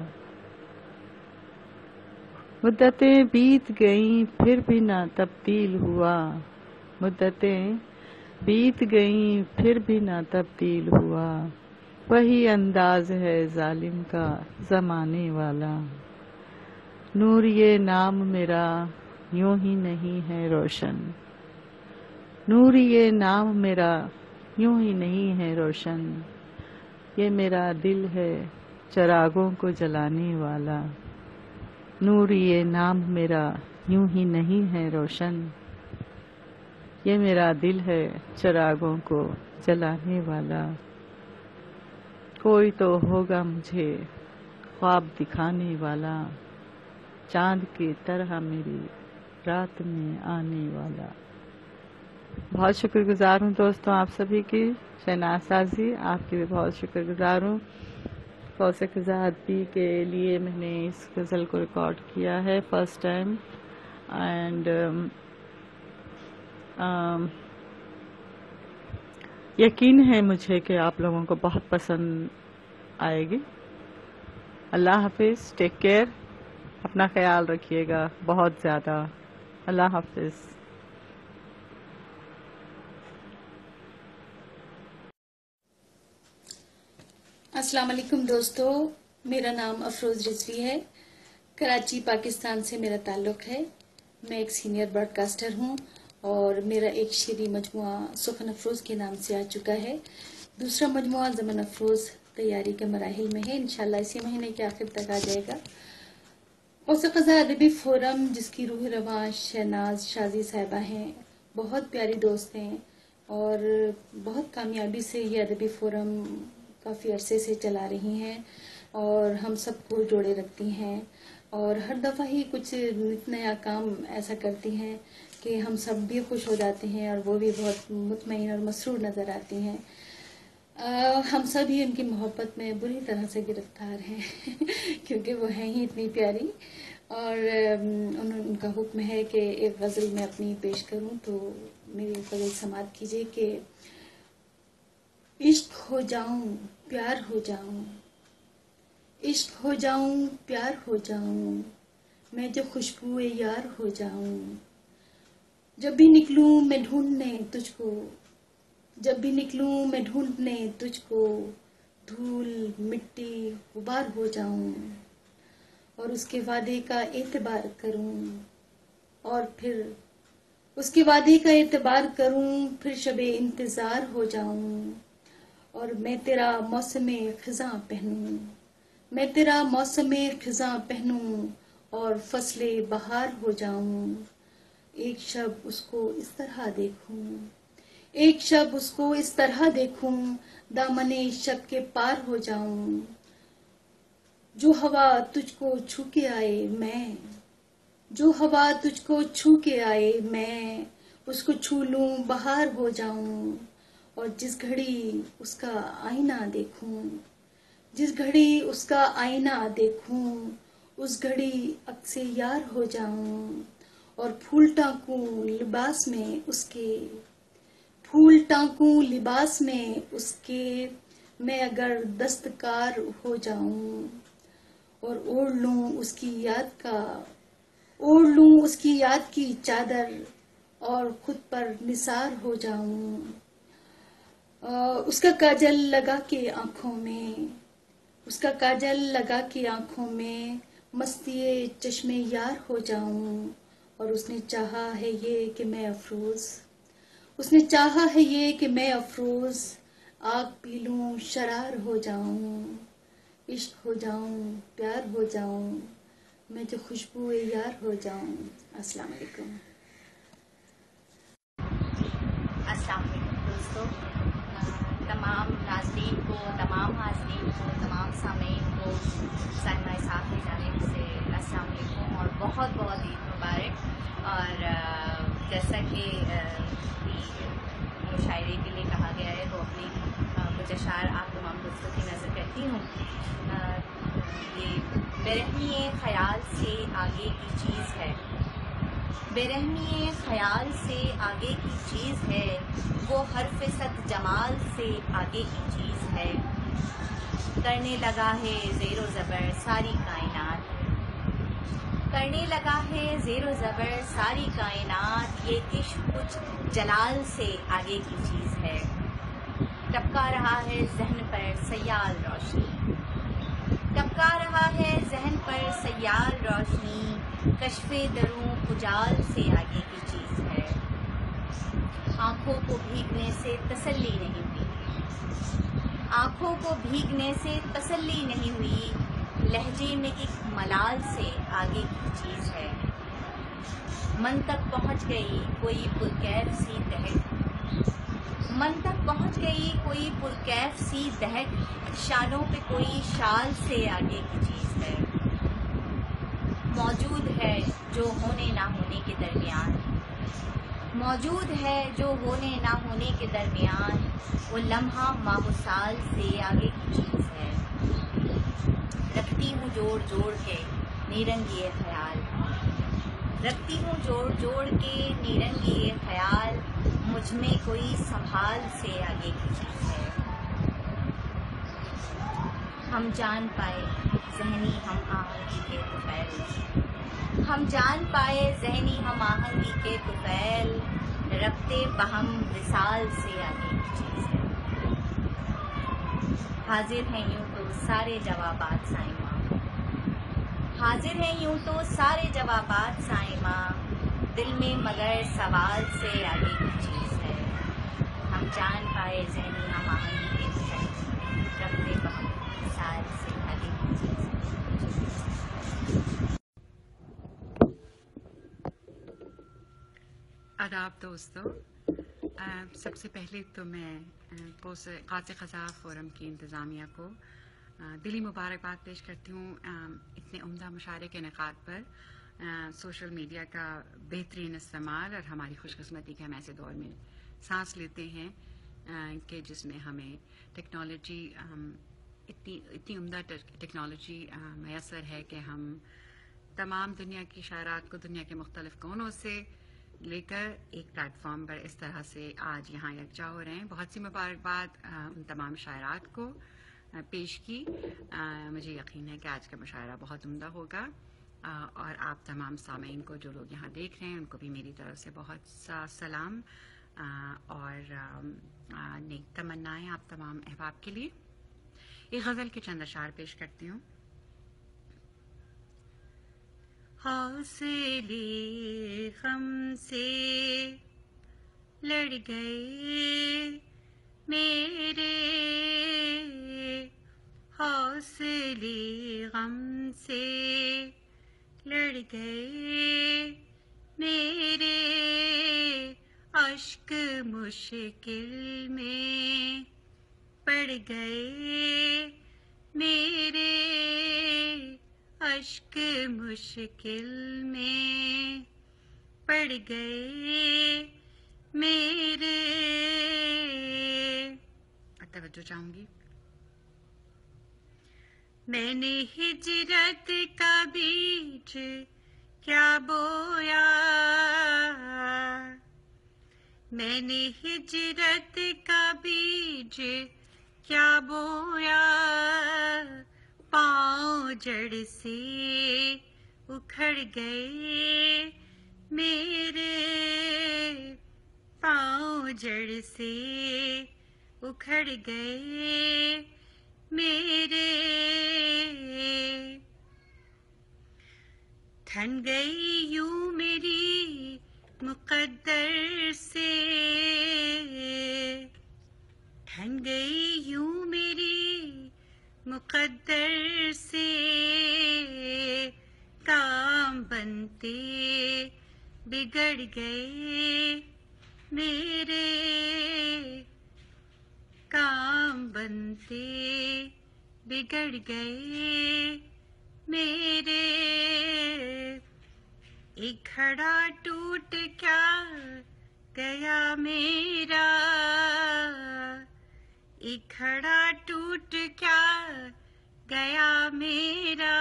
مدتیں بیت گئیں پھر بھی نہ تبدیل ہوا، مدتیں بیت گئیں پھر بھی نہ تبدیل ہوا. وہی انداز ہے ظالم کا زمانے والا. نور یہ نام میرا یوں ہی نہیں ہے روشن، نور یہ نام میرا یوں ہی نہیں ہے روشن. یہ میرا دل ہے چراغوں کو جلانے والا. نور یہ نام میرا یوں ہی نہیں ہے روشن، یہ میرا دل ہے چراغوں کو جلانے والا. کوئی تو ہوگا مجھے خواب دکھانے والا، چاند کی طرح میری رات میں آنے والا. بہت شکر گزار ہوں دوستوں آپ سبھی کی. شہناز سازی آپ کی بھی بہت شکر گزار ہوں. قوس قزح ادبی کے لیے میں نے اس غزل کو ریکارڈ کیا ہے فرسٹ ٹائم، اینڈ یقین ہے مجھے کہ آپ لوگوں کو بہت پسند آئے گی. اللہ حافظ، ٹیک کیئر، اپنا خیال رکھیے گا بہت زیادہ. اللہ حافظ. السلام علیکم دوستو، میرا نام افروز رضوی ہے. کراچی پاکستان سے میرا تعلق ہے. میں ایک سینئر براڈ کاسٹر ہوں اور میرا ایک شعری مجموعہ سخن افروز کے نام سے آ چکا ہے. دوسرا مجموعہ زمن افروز تیاری کے مراحل میں ہے، انشاءاللہ اسی مہینے کے آخر تک آ جائے گا. قوس قزح ادبی فورم جس کی روح رواں شہناز شازی صاحبہ ہیں، بہت پیاری دوست ہیں اور بہت کامیابی سے یہ ادبی فورم کافی عرصے سے چلا رہی ہیں اور ہم سب کو جوڑے رکھتی ہیں. اور ہر دفعہ ہی کچھ نیا کام ایسا کرتی ہیں کہ ہم سب بھی خوش ہو جاتے ہیں اور وہ بھی بہت مطمئن اور مسرور نظر آتی ہیں. ہم سب ہی ان کی محبت میں بری طرح سے گرفتار ہیں کیونکہ وہ ہیں ہی اتنی پیاری. اور ان کا حکم ہے کہ ایک غزل میں اپنی پیش کروں، تو میری غزل سماعت کیجیے کہ عشق ہو جاؤں پیار ہو جاؤں، عشق ہو جاؤں پیار ہو جاؤں، میں جو خوشبو یار ہو جاؤں. جب بھی نکلوں میں ڈھونڈنے تجھ کو، جب بھی نکلوں میں ڈھونڈنے تجھ کو، دھول مٹی غبار ہو جاؤں. اور اس کے وعدے کا اعتبار کروں، اور پھر اس کے وعدے کا اعتبار کروں، پھر شب انتظار ہو جاؤں. اور میں تیرا موسم خزاں پہنوں، میں تیرا موسم خزاں پہنوں، اور فصل بہار ہو جاؤں. ایک شب اس کو اس طرح دیکھوں، ایک شب اس کو اس طرح دیکھوں، دامن شب کے پار ہو جاؤں. جو ہوا تجھ کو چھو کے آئے میں، جو ہوا تجھ کو چھو کے آئے میں، اس کو چھو لوں بہار ہو جاؤں. اور جس گھڑی اس کا آئینہ دیکھوں، جس گھڑی اس کا آئینہ دیکھوں، اس گھڑی عکس یار ہو جاؤں. اور پھول ٹانکوں لباس میں اس کے، پھول ٹانکوں لباس میں اس کے، میں اگر دستکار ہو جاؤں. اور اوڑھ لوں اس کی یاد کا، اوڑھ لوں اس کی یاد کی چادر، اور خود پر نثار ہو جاؤں. اس کا کاجل لگا کے آنکھوں میں، اس کا کاجل لگا کے آنکھوں میں، مستی چشم یار ہو جاؤں. اور اس نے چاہا ہے یہ کہ میں افروز، اس نے چاہا ہے یہ کہ میں افروز، آگ پی لوں شرار ہو جاؤں. عشق ہو جاؤں پیار ہو جاؤں، میں جو خوشبو یار ہو جاؤں. السلام علیکم. السلام علیکم دوستوں، تمام ناظرین کو، تمام حاضرین کو، تمام سامعین کو سائمہ اسحاق کی جانب سے السلام علیکم اور بہت بہت عید مبارک. اور جیسا کہ مشاعرے کے لیے کہا گیا ہے، تو اپنی کچھ اشعار آپ تمام دوستوں کی نظر کرتی ہوں. یہ برہمی خیال سے آگے کی چیز ہے، برہمی خیال سے آگے کی چیز ہے، وہ حرف صد جمال سے آگے کی چیز ہے. کرنے لگا ہے زیر و زبر ساری کائنات، کرنے لگا ہے زیر و زبر ساری کائنات، یہ عشق کچھ جلال سے آگے کی چیز ہے. ٹپکا رہا ہے ذہن پر سیال روشنی، ٹپکا رہا ہے ذہن پر سیال روشنی، کشف دروں اجال سے آگے کی چیز ہے. آنکھوں کو بھیگنے سے تسلی نہیں ہوئی، آنکھوں کو بھیگنے سے تسلی نہیں ہوئی، لہجے میں ایک ملال سے آگے کی چیز ہے. من تک پہنچ گئی کوئی پرکیف سی دہک، من تک پہنچ گئی کوئی پرکیف سی دہک، شانوں پہ کوئی شال سے آگے کی چیز ہے. موجود ہے جو ہونے نہ ہونے کے درمیان، موجود ہے جو ہونے نہ ہونے کے درمیان، وہ لمحہ ماہ و سال سے آگے کی چیز ہے. رکھتی ہوں جوڑ جوڑ کے نیرنگی خیال، رکھتی ہوں جوڑ جوڑ کے نیرنگی خیال، مجھ میں کوئی سنبھال سے آگے کی چیز ہے. ہم جان پائے ذہنی ہم آہنگی کے طفیل، ہم جان پائے ذہنی ہم آہنگی کے طفیل، ربطے بہم وصال سے آگے کی چیز ہے. حاضر ہیں یوں تو سارے جوابات سائمہ، حاضر ہیں یوں تو سارے جوابات سائمہ، دل میں مگر سوال سے آگے کی چیز ہے. ہم جان پائے ذہنی ہم آہنگی کے طفیل، ربطے بہم وصال سے آگے کی چیز ہے. آداب دوستو، سب سے پہلے تو میں قوس قزح فورم کی انتظامیہ کو دلی مبارکباد پیش کرتی ہوں اتنے عمدہ مشاعرے کے انعقاد پر. سوشل میڈیا کا بہترین استعمال اور ہماری خوش قسمتی کہ ہم ایسے دور میں سانس لیتے ہیں کہ جس میں ہمیں ٹیکنالوجی اتنی عمدہ ٹیکنالوجی میسر ہے کہ ہم تمام دنیا کی شاعرات کو دنیا کے مختلف کونوں سے لے کر ایک پلیٹ فارم پر اس طرح سے آج یہاں یکجا ہو رہے ہیں. بہت سی مبارکباد ان تمام شاعرات کو پیش کی. مجھے یقین ہے کہ آج کا مشاعرہ بہت عمدہ ہوگا اور آپ تمام سامعین کو جو لوگ یہاں دیکھ رہے ہیں ان کو بھی میری طرف سے بہت سا سلام اور نیک تمنائیں آپ تمام احباب کے لیے. ایک غزل کے چند اشعار پیش کرتی ہوں. حوصلے غم سے لڑ گئے میرے، حوصلے غم سے لڑ گئے میرے، اشک مشکل میں پڑ گئے میرے، اشک مشکل میں پڑ گئے میرے. توجہ چاہوں گی. میں نے ہجرت کا بیج کیا بویا، میں نے ہجرت کا بیج کیا بویا، پاؤں جڑ سے اکھڑ گئے میرے، پاؤں جڑ سے اکھڑ گئے میرے. تھن گئی یوں میری مقدر سے، تھن گئی یوں میری مقدر سے، کام بنتے بگڑ گئے میرے، کام بنتے بگڑ گئے میرے. ایک گھڑا ٹوٹ کیا گیا میرا، ایک گھڑا ٹوٹ کیا گیا میرا،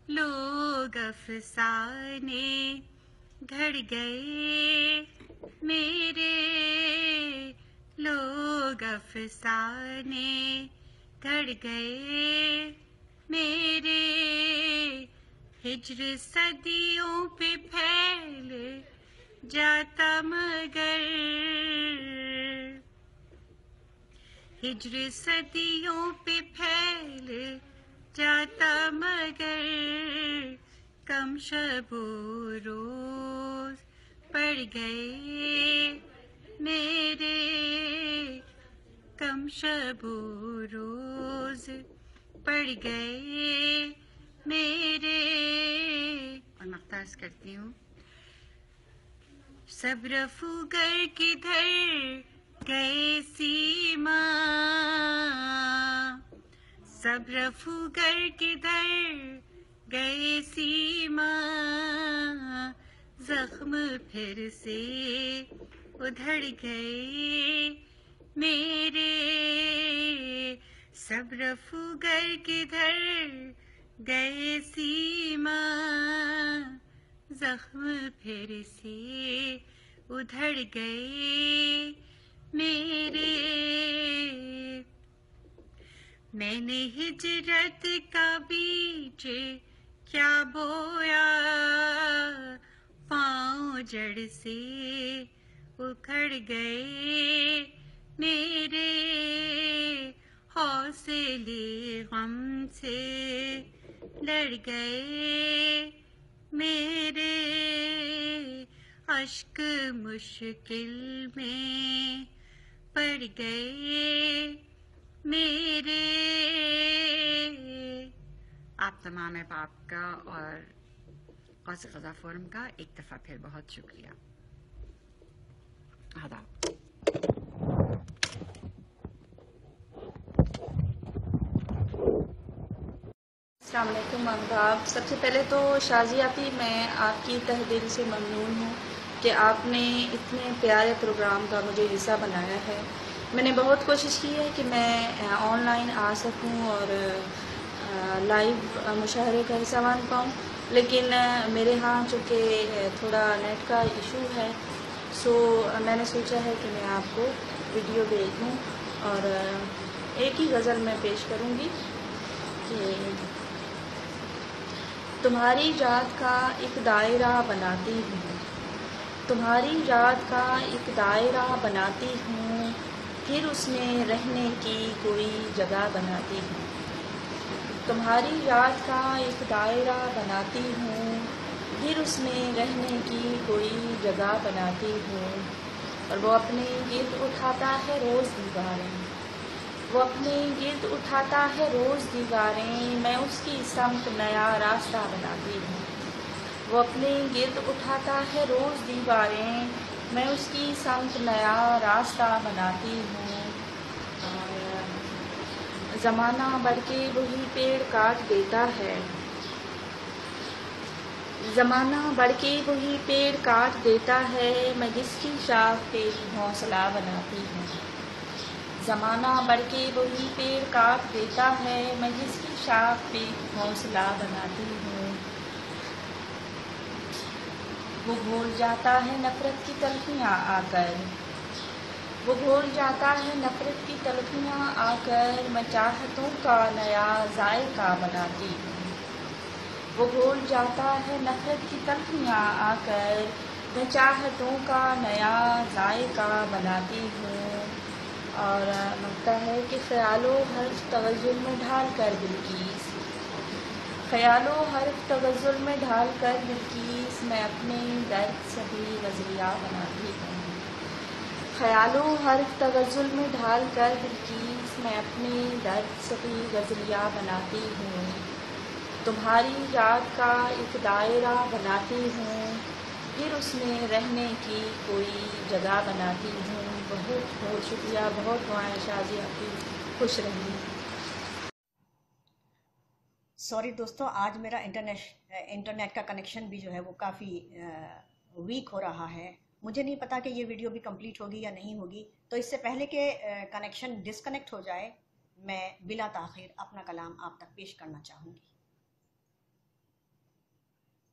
لوگ افسانے گھڑ گئے میرے، لوگ افسانے گھڑ گئے میرے. ہجر صدیوں پہ پھیل جاتا مگر، ہجر صدیوں پہ پھیل جاتا مگر، کم شب و روز پڑ گئے میرے، کم شب و روز پڑ گئے میرے. اور مختار کرتی ہوں. سب رفوگر کدھر گئے سیما، سب رفوگر کدھر گئے سیما، زخم پھر سے ادھڑ گئے میرے، سب رفوگر کدھر گئے سیما، زخم پھر سے ادھڑ گئے میرے. میں نے ہجرت کا بیج کیا بویا، پاؤں جڑ سے اکھڑ گئے میرے، حوصلے غم سے لڑ گئے میرے، اشک مشکل میں پڑ گئے میرے. آپ تمام احباب کا اور قوس قزح فورم کا ایک دفعہ پھر بہت شکریہ. آداب. السلام علیکم آپ سب سے پہلے تو شازی آپی میں آپ کی تہ دل سے ممنون ہوں کہ آپ نے اتنے پیارے پروگرام کا مجھے حصہ بنایا ہے. میں نے بہت کوشش کی ہے کہ میں آن لائن آ سکوں اور لائیو مشاعرے کا حصہ بن پاؤں، لیکن میرے ہاں چونکہ تھوڑا نیٹ کا ایشو ہے، سو میں نے سوچا ہے کہ میں آپ کو ویڈیو بھیج دوں اور ایک ہی غزل میں پیش کروں گی کہ تمہاری یاد کا ایک دائرہ بناتی ہوں، تمہاری یاد کا ایک دائرہ بناتی ہوں، پھر اس میں رہنے کی کوئی جگہ بناتی ہوں. تمہاری یاد کا ایک دائرہ بناتی ہوں، پھر اس میں رہنے کی کوئی جگہ بناتی ہوں. اور وہ اپنے گرد اٹھاتا ہے روز دیواریں، وہ اپنے گرد اٹھاتا ہے روز دیواریں، میں اس کی سمت نیا راستہ بناتی ہوں. وہ اپنے گرد اٹھاتا ہے روز دیواریں، میں اس کی سمت نیا راستہ بناتی ہوں. اور زمانہ بڑھ کے وہی پیڑ کاٹ دیتا ہے، زمانہ بڑھ کے وہی پیڑ کاٹ دیتا ہے، میں جس کی شاخ پہ گھونسلہ بناتی ہوں. زمانہ بڑھ کے وہی پیڑ کاٹ دیتا ہے، میں جس کی شاخ پہ گھونسلہ بناتی ہوں. وہ گھول جاتا ہے نفرت کی تلخیاں آ کر، وہ گھول جاتا ہے نفرت کی تلخیاں آ کر، میں چاہتوں کا نیا ذائقہ بناتی ہوں. وہ گھول جاتا ہے نفرت کی تلخیاں آ کر، میں چاہتوں کا نیا ذائقہ بناتی ہوں. اور لگتا ہے کہ خیال و حرف تغزل میں ڈھال کر بلکیس، خیال و حرف تغزل میں ڈھال کر بلکیس، میں اپنے درد سے بھی غزلیہ بناتی ہوں. خیال و حرف تغزل میں ڈھال کر بلکیس، میں اپنے درد سے بھی غزلیہ بناتی ہوں. تمہاری یاد کا ایک دائرہ بناتی ہوں، پھر اس میں رہنے کی کوئی جگہ بناتی ہوں. بہت بہت شکریہ، بہت دعائیں شازی آپ کی، خوش رہیے. سوری دوستوں، آج میرا انٹرنیٹ کا کنیکشن بھی جو ہے وہ کافی ویک ہو رہا ہے. مجھے نہیں پتا کہ یہ ویڈیو بھی کمپلیٹ ہوگی یا نہیں ہوگی، تو اس سے پہلے کہ کنیکشن ڈسکنیکٹ ہو جائے میں بلا تاخیر اپنا کلام آپ تک پیش کرنا چاہوں گی.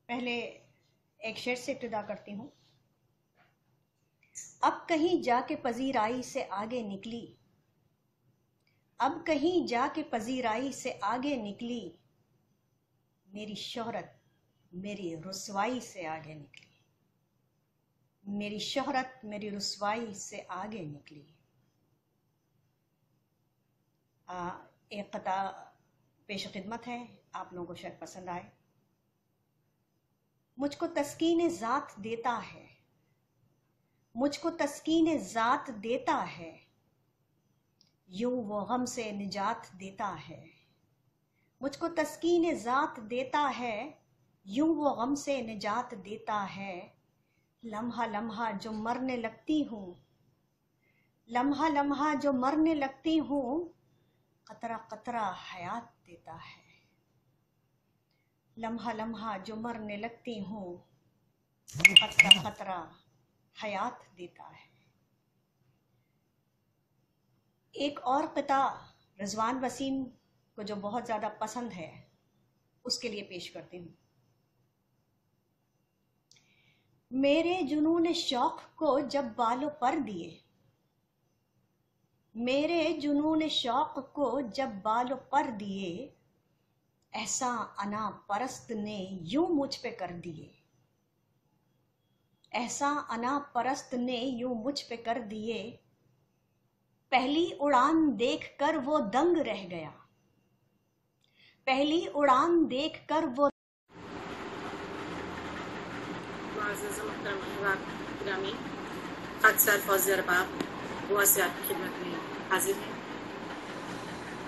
پہلے ایک شعر سے ابتدا کرتی ہوں. اب کہیں جا کے پذیرائی سے آگے نکلی، اب کہیں جا کے پذیرائی سے آگے نکلی، میری شہرت میری رسوائی سے آگے نکلی، میری شہرت میری رسوائی سے آگے نکلی. ایک قطعہ پیش خدمت ہے، آپ لوگوں کو شاید پسند آئے. مجھ کو تسکین ذات دیتا ہے، مجھ کو تسکین ذات دیتا ہے، یوں وہ غم سے نجات دیتا ہے. مجھ کو تسکین ذات دیتا ہے، یوں وہ غم سے نجات دیتا ہے. لمحہ لمحہ جو مرنے لگتی ہوں، لمحہ لمحہ جو مرنے لگتی ہوں، قطرہ قطرہ حیات دیتا ہے. لمحہ لمحہ جو مرنے لگتی ہوں، قطرہ قطرہ حیات دیتا ہے. ایک اور قطعہ رضوان وسیم کو جو بہت زیادہ پسند ہے اس کے لیے پیش کرتی ہوں. میرے جنون شوق کو جب بالوں پر دیے، میرے جنون شوق کو جب بالوں پر دیے، ایسا انا پرست نے یوں مجھ پہ کر دیے، ایسا انا پرست نے یوں مجھ پہ کر دیے. پہلی اڑان دیکھ کر وہ دنگ رہ گیا، پہلی اڑان دیکھ کر وہ. معزز محترم احباب گرامی، خاکسار فوزیہ رباب دعا سے آپ کی خدمت میں حاضر ہیں.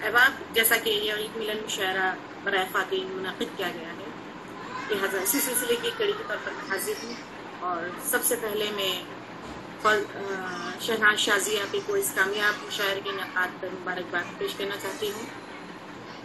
احباب، جیسا کہ یہ عید ملن مشاعرہ برائے خواتین منعقد کیا گیا ہے، لہٰذا اسی سلسلے کی کڑی کے طور پر میں حاضر ہوں. اور سب سے پہلے میں شہناز شازی آپی کو اس کامیاب مشاعرے کے انعقاد پر مبارکباد پیش کرنا چاہتی ہوں.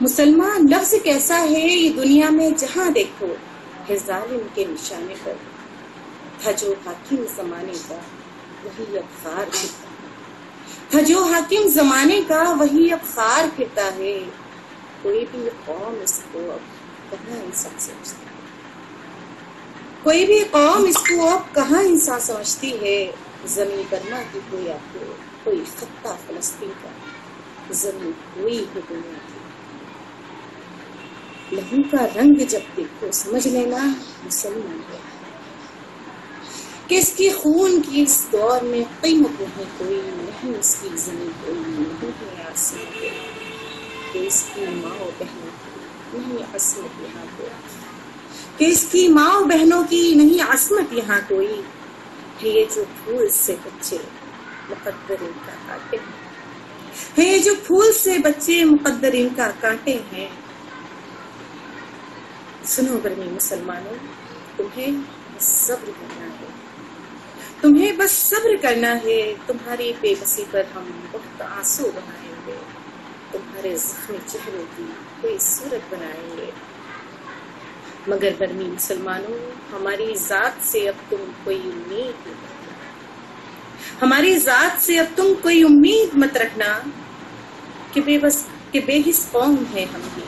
مسلمان لفظ کیسا ہے یہ دنیا میں جہاں دیکھو، ہے ظالم کے نشانے پر، تھا جو حاکم زمانے کا وہی اب خار پھرتا ہے، تھا جو حاکم زمانے کا وہی اب خار پھرتا ہے، کوئی بھی قوم اس کو اب کہاں انسان سمجھتی ہے، کوئی بھی قوم اس کو اب کہاں انسان سمجھتی ہے، زمین برما کی کوئی آپ کو، کوئی خطہ فلسطین کا، زمین کوئی ہے دنیا کی، لہو کا رنگ جب دیکھو سمجھ لینا مسلمان ہے، کہ اس کی خون کی اس دور میں قیمت نہیں کوئی، نہیں اس کی زمین کوئی، نہیں ہے آسمان کوئی، کہ اس کی ماں و بہنوں کی نہیں عصمت یہاں کوئی، کہ اس کی ماں و بہنوں کی نہیں عصمت یہاں کوئی، ہے یہ جو پھول سے بچے مقدر ان کا کاٹے ہیں، ہے یہ جو پھول سے بچے مقدر ان کا کاٹے ہیں، سنو برمی مسلمانوں، تمہیں بس صبر کرنا ہے، تمہیں بس صبر کرنا ہے، تمہاری بے بسی پر ہم بہت آنسو بہائیں گے، تمہارے زخمی چہروں کی کوئی صورت بنائیں گے، مگر برمی مسلمانوں ہماری ذات سے اب تم کوئی امید مت رکھنا، ہماری ذات سے اب تم کوئی امید مت رکھنا، کہ بے حس قوم ہے ہم بھی،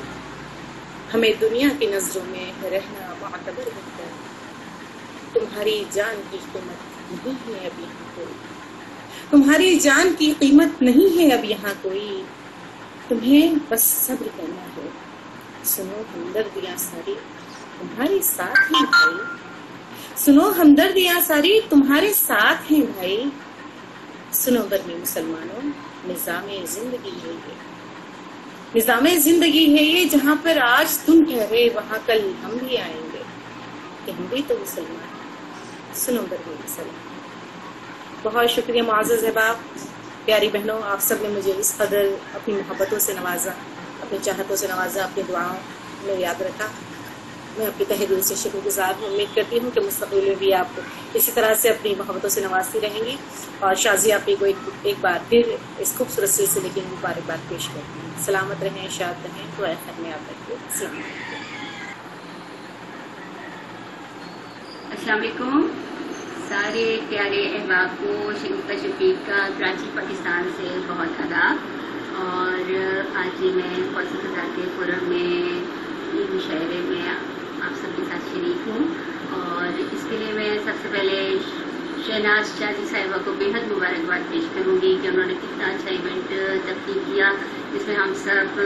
ہمیں دنیا کی نظروں میں رہنا معتبر بہتر، تمہاری جان کی قیمت نہیں ہے اب یہاں کوئی، تمہاری جان کی قیمت نہیں ہے اب یہاں کوئی، تمہیں بس صبر کرنا ہے، سنو ہمدردیاں ساری تمہارے ساتھ ہیں بھائی، سنو ہمدردیاں ساری تمہارے ساتھ ہیں بھائی، سنو برمی مسلمانوں، نظام زندگی ہے یہ، نظام زندگی ہے یہ، جہاں پر آج تم ٹھہرے وہاں کل ہم بھی آئیں گے، کہ ہم بھی تو مسلمان ہیں، سنو برمی مسلمان۔ بہت شکریہ معزز احباب، پیاری بہنوں، آپ سب نے مجھے اس قدر اپنی محبتوں سے نوازا، اپنی چاہتوں سے نوازا، اپنی دعاؤں میں یاد رکھا، میں اپنی تہہ دل سے شکر گزار ہوں، امید کرتی ہوں کہ مستقبل میں بھی آپ اسی طرح سے اپنی محبتوں سے نوازتی رہیں گی، اور شازیہ آپ کو ایک بار پھر اس خوبصورت سلسلے کی مبارکباد پیش کرتی ہوں۔ سلامت رہیں، شاد رہیں، دعائے خیر میں آپ رکھیے، السلام علیکم۔ السلام علیکم سارے پیارے احباب کو شگفتہ شفیق کا کراچی پاکستان سے بہت آداب، اور آج ہی میں قوس قزح کے فورم میں عید مشاعرے میں آپ سب کے ساتھ شریک ہوں، اور اس کے لیے میں سب سے پہلے شہناز شازی صاحبہ کو بے حد مبارکباد پیش کروں گی کہ انہوں نے کتنا اچھا ایونٹ ترتیب کیا، جس میں ہم سب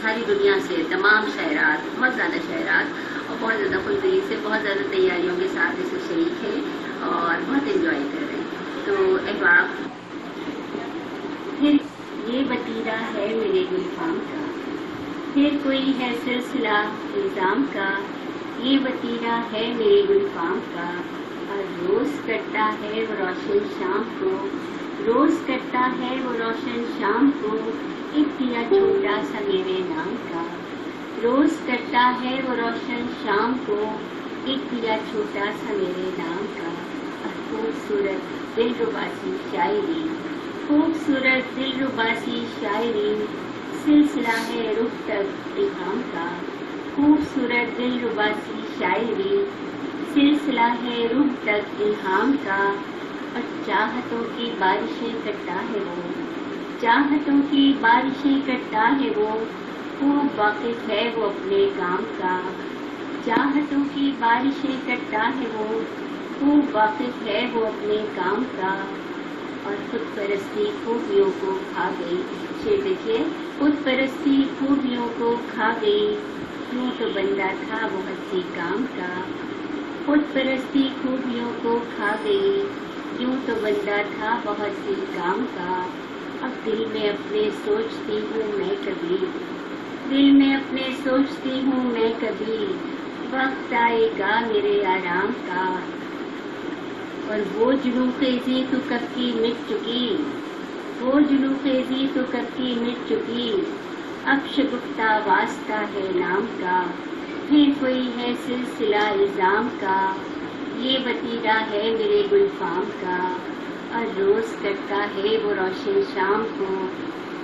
ساری دنیا سے تمام شاعرات، بہت زیادہ شاعرات اور بہت زیادہ خلدی سے بہت زیادہ تیاریوں کے ساتھ اس میں شریک ہیں اور بہت انجوائے کر رہے ہیں۔ تو احباب، پھر یہ وتیرہ ہے میرے گلفام کا، پھر کوئی ہے سلسلہ الزام کا، یہ وتیرہ ہے میرے گلفام کا، اور روز کٹتا ہے وہ روشن شام کو، روز کٹتا ہے وہ روشن شام کو، ایک دیا چھوٹا سا میرے نام کا، روز کٹتا ہے وہ روشن شام کو، ایک دیا چھوٹا سا میرے نام کا، اور خوبصورت دل رباسی شاعری، خوبصورت دل رباسی شاعری، سلسلہ ہے رخ تک الہام کا، خوبصورت دل رباسی شاعری، سلسلہ ہے روح تک الہام کا، اور چاہتوں کی بارشیں کرتا ہے وہ، چاہتوں کی بارشیں کرتا ہے وہ، خوب واقف ہے وہ اپنے کام کا، چاہتوں کی بارشیں کرتا ہے وہ، خوب واقف ہے وہ اپنے کام کا، اور خود پرستی خوبیوں کو کھا گئی، شعر دیکھیے، خود پرستی خوبیوں کو کھا گئی، یوں تو بندہ تھا وہ ہنسی کام کا، خود پرستی خوبیوں کو کھا گئی، یوں تو بندہ تھا بہت سی کام کا، اب دل میں اپنے سوچتی ہوں میں کبھی، دل میں اپنے سوچتی ہوں میں کبھی، وقت آئے گا میرے آرام کا، اور وہ جنوں خیزی تو کب کی مٹ چکی، وہ جنوں خیزی تو کب کی مٹ چکی، اب شگفتہ واسطہ ہے نام کا، پھر کوئی ہے سلسلہ الزام کا، یہ وتیرہ ہے میرے گلفام کا، اور روز کٹتا ہے وہ روشن شام کو،